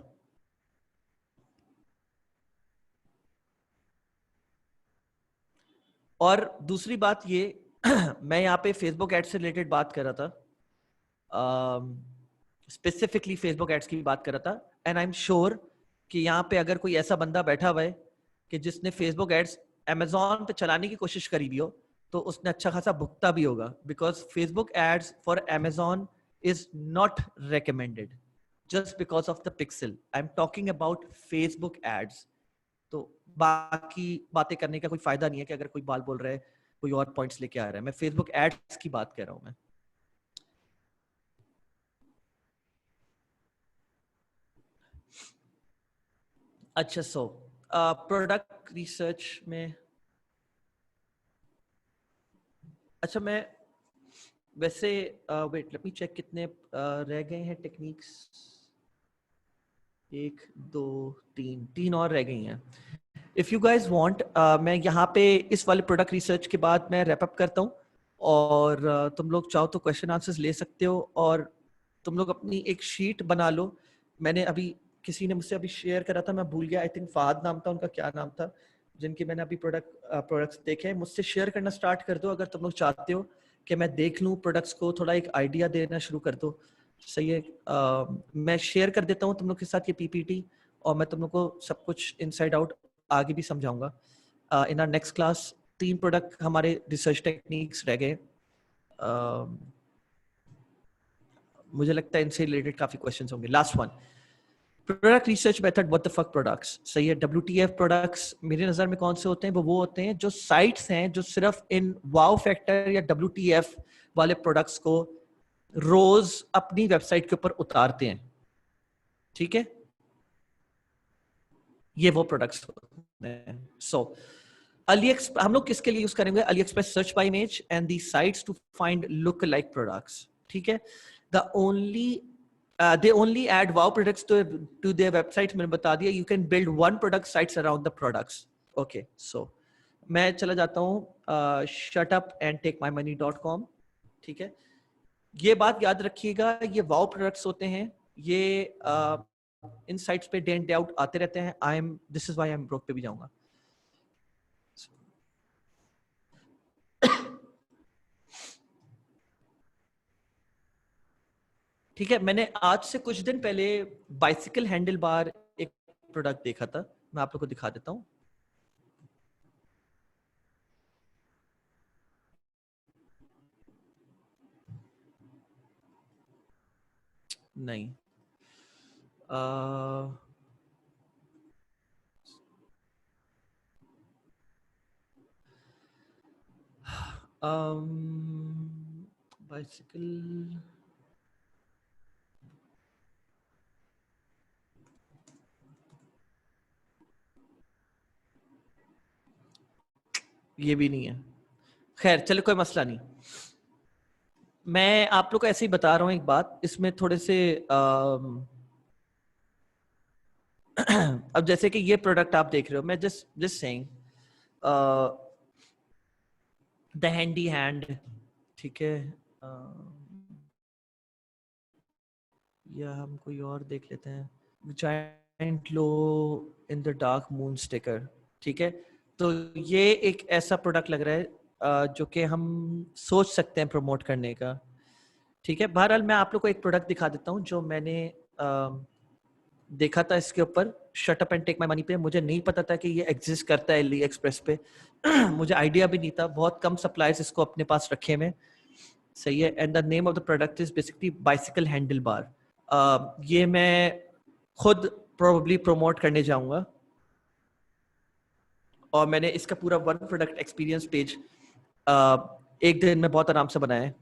और दूसरी बात ये, मैं यहाँ पे फेसबुक एड्स से रिलेटेड बात कर रहा था, स्पेसिफिकली फेसबुक एड्स की बात कर रहा था। एंड आई एम श्योर कि यहाँ पे अगर कोई ऐसा बंदा बैठा हुआ है कि जिसने फेसबुक एड्स अमेजोन पे चलाने की कोशिश करी भी हो, तो उसने अच्छा खासा भुगता भी होगा, because Facebook ads for Amazon is not recommended just because of the pixel. I am talking about Facebook ads. तो बाकी बातें करने का कोई फायदा नहीं है कि अगर कोई बाल बोल रहा है, कोई और पॉइंट्स लेके आ रहा है। मैं फेसबुक एड्स की बात कर रहा हूं मैं। अच्छा, सो प्रोडक्ट रिसर्च में, अच्छा मैं वैसे वेट लेट मी चेक कितने रह गए हैं टेक्निक्स। 1 2 3 और रह गई हैं। इफ यू गाइज वांट, मैं यहाँ पे इस वाले प्रोडक्ट रिसर्च के बाद मैं रैप अप करता हूँ, और तुम लोग चाहो तो क्वेश्चन आंसर्स ले सकते हो, और तुम लोग अपनी एक शीट बना लो। मैंने अभी, किसी ने मुझसे अभी शेयर करा था, मैं भूल गया, आई थिंक फहद नाम था उनका, क्या नाम था, जिनके मैंने अभी प्रोडक्ट्स देखे हैं। मुझसे शेयर करना स्टार्ट कर दो अगर तुम लोग चाहते हो कि मैं देख लूँ प्रोडक्ट्स को, थोड़ा एक आइडिया देना शुरू कर दो। सही है? मैं शेयर कर देता हूँ तुम लोग के साथ ये पीपीटी, और मैं तुम लोग को सब कुछ इनसाइड आउट आगे भी समझाऊंगा in our next class. 3 product हमारे रिसर्च टेक्निक्स रह गए। मुझे लगता है इनसे रिलेटेड काफी क्वेश्चंस होंगे। Last one, product research method, what the fuck products. सही है, WTF प्रोडक्ट्स मेरे नजर में कौन से होते हैं? वो होते हैं जो साइट्स हैं जो सिर्फ इन वाव फैक्टर या WTF वाले प्रोडक्ट्स को रोज अपनी वेबसाइट के ऊपर उतारते हैं। ठीक है, ये वो प्रोडक्ट्स होते हैं। सो AliExpress हम लोग किसके लिए यूज करेंगे? AliExpress search by image and the sites to find look like products. ठीक है, the only they only add wow products to their website। मैंने बता दिया, you can build one product sites around the products। okay, so मैं चला जाता हूँ shutupandtakeMyMoney.com। ठीक है, ये बात याद रखिएगा, ये wow products होते हैं, ये इन साइट्स पे डे इन डे आउट आते रहते हैं। This is why I am broke पे भी जाऊंगा। ठीक है, मैंने आज से कुछ दिन पहले बाइसिकल हैंडल बार एक प्रोडक्ट देखा था, मैं आप लोग को दिखा देता हूं। नहीं, बाइसिकल, ये भी नहीं है। खैर चलो, कोई मसला नहीं। मैं आप लोग को ऐसे ही बता रहा हूँ एक बात, इसमें थोड़े से अब जैसे कि ये प्रोडक्ट आप देख रहे हो, मैं just saying the handy hand. ठीक है, या हम कोई और देख लेते हैं, giant low in the dark moon sticker. ठीक है, तो ये एक ऐसा प्रोडक्ट लग रहा है जो कि हम सोच सकते हैं प्रमोट करने का। ठीक है, बहरहाल मैं आप लोग को एक प्रोडक्ट दिखा देता हूँ जो मैंने देखा था इसके ऊपर, shut up and take my money पे। मुझे नहीं पता था कि ये एग्जिस्ट करता है अली एक्सप्रेस पे। मुझे आइडिया भी नहीं था, बहुत कम सप्लायर्स इसको अपने पास रखे में। सही है, and the name of the product is basically bicycle handle bar. ये मैं खुद प्रोबेबली प्रमोट करने जाऊंगा, और मैंने इसका पूरा वन प्रोडक्ट एक्सपीरियंस पेज एक दिन में बहुत आराम से बनाया है,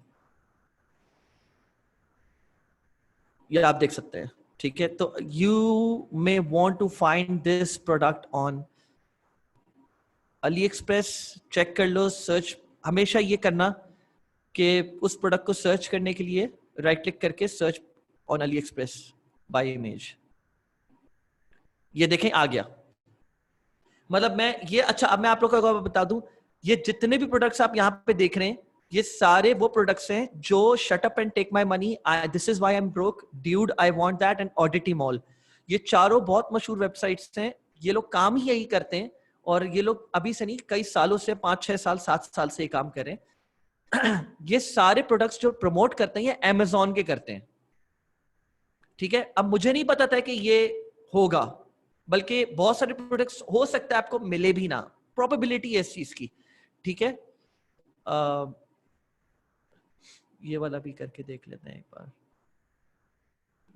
ये आप देख सकते हैं। ठीक है, तो you may want to find this product on AliExpress. Check कर लो, सर्च हमेशा ये करना कि उस प्रोडक्ट को सर्च करने के लिए राइट क्लिक करके search on Ali express bye image. ये देखें आ गया। मतलब मैं ये, अच्छा अब मैं आप लोगों को बता दूं, ये जितने भी प्रोडक्ट्स आप यहाँ पे देख रहे हैं, ये सारे वो प्रोडक्ट्स हैं जो shut up and take my money, this is why I am broke, dude I want that and oddity mall, ये चारों बहुत मशहूर वेबसाइट्स हैं। ये लोग काम ही यही करते हैं, और ये लोग अभी से नहीं, कई सालों से, 5-6 साल 7 साल से ये काम कर रहे हैं। ये सारे प्रोडक्ट्स जो प्रमोट करते हैं ये अमेजोन के करते हैं। ठीक है, अब मुझे नहीं पता था कि ये होगा, बल्कि बहुत सारे प्रोडक्ट्स हो सकता है आपको मिले भी ना, प्रोबेबिलिटी है इस चीज की। ठीक है, ये वाला भी करके देख लेते हैं एक बार।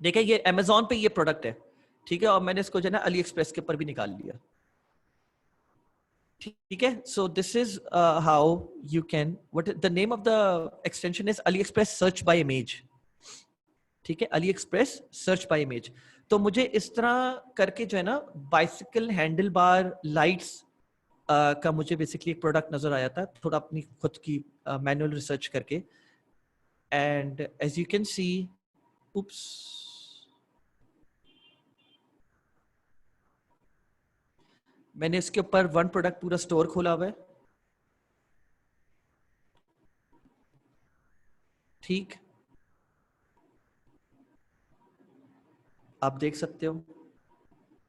देखिए ये अमेजोन पे ये प्रोडक्ट है। ठीक है, और मैंने इसको जो है ना अली एक्सप्रेस के ऊपर भी निकाल लिया। ठीक है, so this is how you can, what the name of the extension is Ali express search by image. ठीक है, Ali express search by image. तो मुझे इस तरह करके जो है ना बाइसिकल हैंडल बार लाइट्स का मुझे बेसिकली एक प्रोडक्ट नजर आया था, थोड़ा अपनी खुद की मैनुअल रिसर्च करके। And as you can see, oops, मैंने इसके ऊपर वन प्रोडक्ट पूरा स्टोर खोला हुआ है। ठीक, आप देख सकते हो,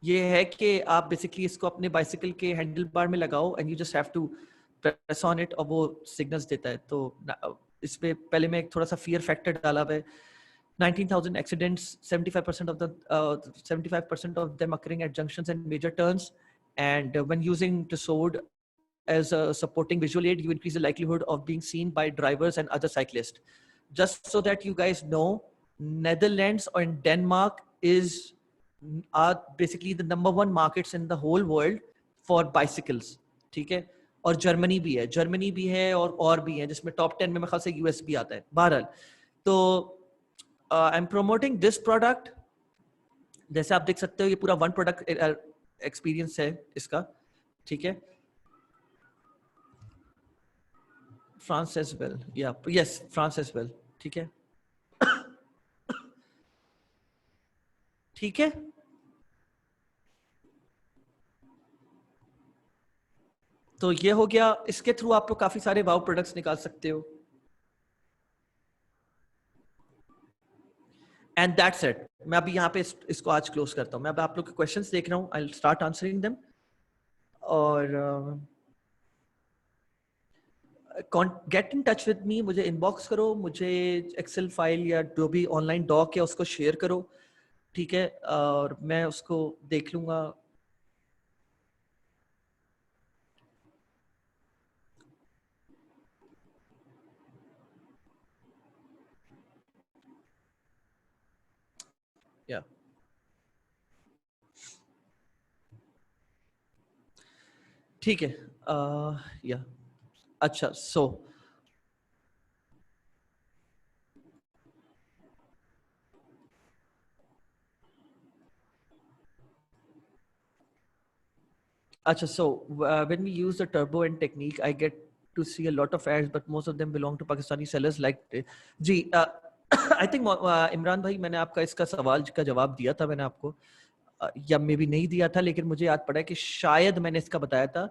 ये है कि आप बेसिकली इसको अपने बाइसिकल के हैंडल बार में लगाओ and you just have to press on it, और वो सिग्नल्स देता है। तो इस पे पहले मैं एक थोड़ा सा फियर फैक्टर डाला हुआ है, 19,000 accidents, 75% of them occurring at junctions and major turns, and when using the sword as a supporting visual aid, you increase the likelihood of being seen by drivers and other cyclists. Just so that you guys know, Netherlands and Denmark are basically the #1 markets in the whole world for bicycles. ठीक है, और Germany भी है और भी है, जिसमें top 10 में मेरे ख्याल से यूएस भी आता है. बहरहाल, तो I am promoting this product. जैसे आप देख सकते हो, ये पूरा 1 प्रोडक्ट एक्सपीरियंस है इसका. ठीक है, फ्रांस एज वेल, या यस, फ्रांस एज वेल. ठीक है, ठीक है. तो ये हो गया. इसके थ्रू आप लोग काफी सारे वाव प्रोडक्ट्स निकाल सकते हो. And that's it. मैं अभी यहाँ पे इसको आज क्लोज करता हूँ. मैं अब आप लोग के क्वेश्चंस देख रहा हूँ. I will start answering them. और get in touch with me. मुझे इनबॉक्स करो, मुझे एक्सेल फाइल या जो भी ऑनलाइन डॉक है उसको शेयर करो. ठीक है, और मैं उसको देख लूंगा. या ठीक है. या अच्छा, सो अच्छा, so when we use the turbo and technique, I get to see a lot of ads, but most of them belong to Pakistani sellers. Like, ji, I think Imran भाई, मैंने आपका इसका सवाल का जवाब दिया था मैंने आपको, या मे बी नहीं दिया था, लेकिन मुझे याद पड़ा है कि शायद मैंने इसका बताया था,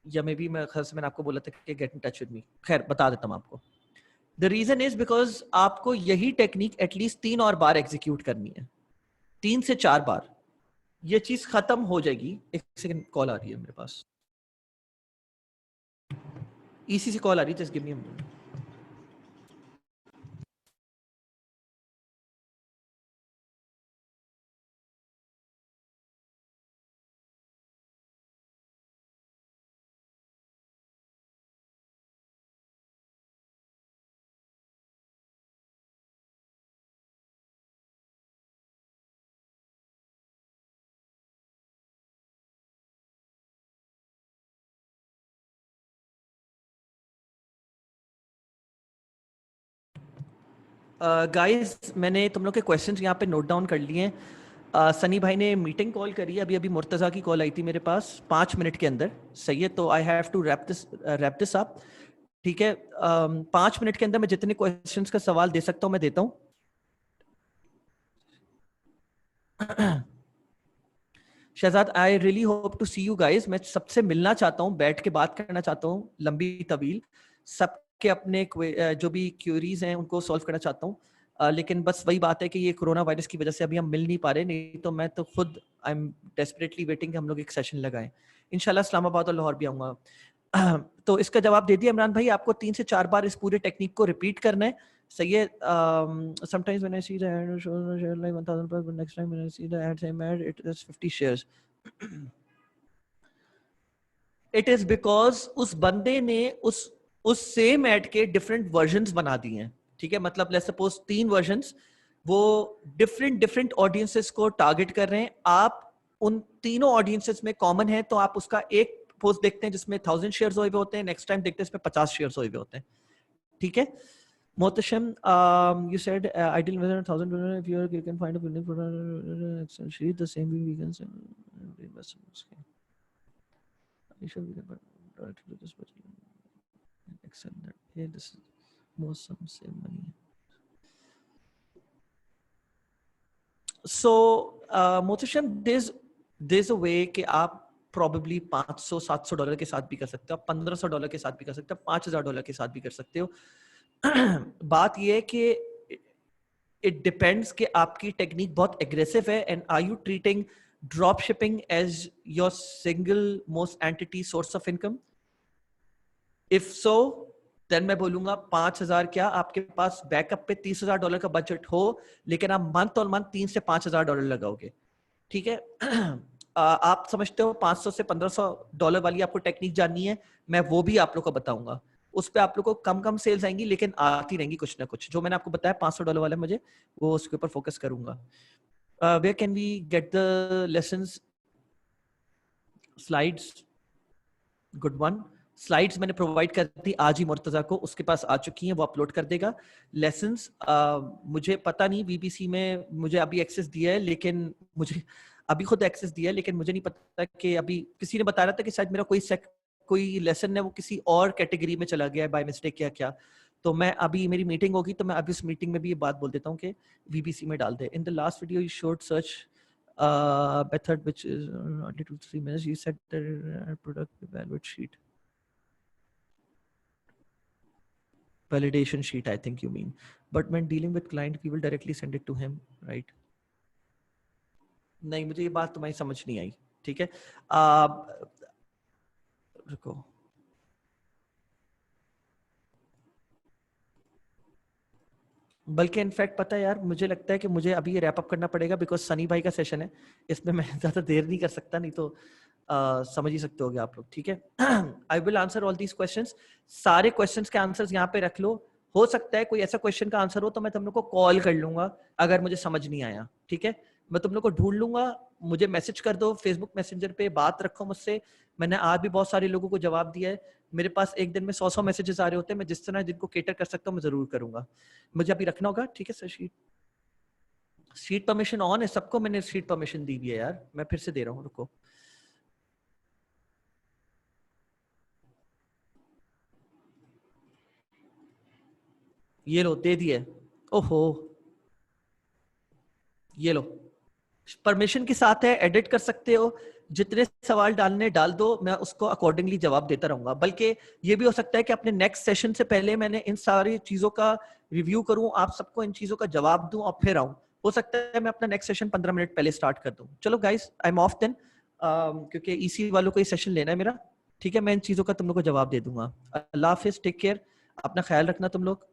या मे बी मैंने आपको बोला था कि गेट इन टच विद मी. खैर, बता देता हूँ आपको. द रीजन इज बिकॉज आपको यही टेक्निक एटलीस्ट 3 और बार एग्जीक्यूट करनी है. 3 से 4 बार ये चीज खत्म हो जाएगी. एक सेकंड, कॉल आ रही है मेरे पास. ईसी से कॉल आ रही है. Just give me a minute. Guys, मैंने तुम लोग के क्वेश्चंस यहाँ पे नोट डाउन कर लिए हैं. सनी भाई ने मीटिंग कॉल करी है. अभी अभी मुर्तज़ा की कॉल आई थी मेरे पास 5 मिनट के अंदर. सही है, तो I have to wrap this up. ठीक है, 5 मिनट के अंदर मैं जितने क्वेश्चंस का सवाल दे सकता हूँ मैं देता हूँ. Shahzad, I really hope to see you guys. मैं सबसे मिलना चाहता हूँ, बैठ के बात करना चाहता हूँ, लंबी तवील. सबके अपने जो भी क्यूरीज हैं उनको सॉल्व करना चाहता हूँ. लेकिन बस वही बात है कि ये कोरोना वायरस की वजह से अभी हम मिल नहीं पा रहे. नहीं तो मैं तो खुद आई एम डेस्परेटली वेटिंग कि हम लोग एक सेशन लगाएं. इंशाल्लाह इस्लामाबाद और लाहौर भी आऊंगा. तो इसका जवाब दे दिया इमरान भाई. आपको 3 से 4 बार इस पूरे टेक्निक को रिपीट करना है. सही है. Sometimes when I see the ad it shows the share like 1000 plus, but next time when I see the ad same ad it is 50 shares. It is because उस बंदे ने उस सेम एड के different versions बना दिए हैं. ठीक है, मतलब लेट्स सपोज 3 वर्जन्स, वो डिफरेंट ऑडियंसेस को टारगेट कर रहे हैं. आप उन तीनों ऑडियंसेस में कॉमन है, तो आप उसका एक पोस्ट देखते हैं जिसमें 1000 शेयर्स हुए होते हैं, नेक्स्ट टाइम देखते हैं इसमें 50 शेयर्स हुए होते हैं. ठीक है. Mohtasham, you said ideal within 1,000 if you can find a winning product Excel sheet the same way we can say investments. I should be able to this budget Excel that hey this is more some same money. So Mohtasham, there's a way कि आप probably $500-700 के साथ भी कर सकते हो, आप $1,500 के साथ भी कर सकते हो, $5,000 के साथ भी कर सकते हो. बात ये है कि इट डिपेंड्स कि आपकी टेक्निक बहुत एग्रेसिव है. And are you treating drop shipping as your single most entity source of income? If so then मैं बोलूंगा 5,000 क्या, आपके पास बैकअप पे $30,000 का बजट हो, लेकिन आप मंथ और मंथ $3,000 से $5,000 लगाओगे. ठीक है. आप समझते हो 500 से $1500 वाली आपको टेक्निक जाननी है, मैं वो भी आप लोग को बताऊंगा। उस पे आप लोग को कम कम सेल्स आएंगी, लेकिन आती रहेंगी कुछ ना कुछ। जो मैंने आपको बताया $500 वाला, मुझे वो उसके ऊपर फोकस करूंगा। Where can we get the lessons? Slides, good one. Slides मैंने प्रोवाइड कर दी आज ही मुर्तजा को, उसके पास आ चुकी हैं, वो अपलोड कर देगा। लेसन्स मुझे पता नहीं, वीबीसी में मुझे अभी एक्सेस दिया है, लेकिन मुझे अभी खुद एक्सेस दिया है, लेकिन मुझे नहीं पता कि अभी किसी ने बता रहा था कि शायद मेरा कोई लेसन है वो किसी और कैटेगरी में चला गया है बाय मिस्टेक या क्या। तो मैं अभी, मेरी मीटिंग होगी तो मैं अभी उस मीटिंग में भी ये बात बोल देता हूँ कि वीबीसी में डाल दे। In the last video you showed search method which is only 2-3 minutes. You said the product evaluate sheet, validation sheet, I think you mean. But when dealing with client, we will directly send it to him, right? नहीं, मुझे ये बात तुम्हारी समझ नहीं आई, ठीक है। रुको, बल्कि इनफैक्ट पता है यार, मुझे लगता है कि मुझे अभी रैप अप करना पड़ेगा, बिकॉज सनी भाई का सेशन है, इसमें मैं ज्यादा देर नहीं कर सकता, नहीं तो समझ ही सकते होगे आप लोग, ठीक है। I will answer all these questions. सारे क्वेश्चंस के आंसर्स यहाँ पे रख लो। हो सकता है कोई ऐसा क्वेश्चन का आंसर हो तो मैं तुम लोग को कॉल कर लूंगा, अगर मुझे समझ नहीं आया, ठीक है। मैं तुम लोग को ढूंढ लूंगा, मुझे मैसेज कर दो फेसबुक मैसेंजर पे, बात रखो मुझसे। मैंने आज भी बहुत सारे लोगों को जवाब दिया है। मेरे पास एक दिन में 100 मैसेजेस आ रहे होते हैं, मैं जिस तरह जिनको केटर कर सकता हूँ मैं जरूर करूंगा। मुझे अभी रखना होगा, ठीक है सर। शीट परमिशन ऑन है सबको, मैंने शीट परमिशन दी हुई है यार, मैं फिर से दे रहा हूँ, रुको। ये लो, दे दिए। ओहो, ये लो, परमिशन के साथ है, एडिट कर सकते हो, जितने सवाल डालने डाल दो, मैं उसको अकॉर्डिंगली जवाब देता रहूंगा। बल्कि ये भी हो सकता है कि अपने नेक्स्ट सेशन से पहले मैंने इन सारी चीजों का रिव्यू करूं, आप सबको इन चीजों का जवाब दूं और फिर आऊं। हो सकता है मैं अपना नेक्स्ट सेशन 15 मिनट पहले स्टार्ट कर दूं। चलो guys, I am off then, क्योंकि ईसी वालों को ये सेशन लेना है मेरा, ठीक है। मैं इन चीजों का तुम लोग को जवाब दे दूंगा। अल्लाह हाफिज, टेक केयर, अपना ख्याल रखना तुम लोग।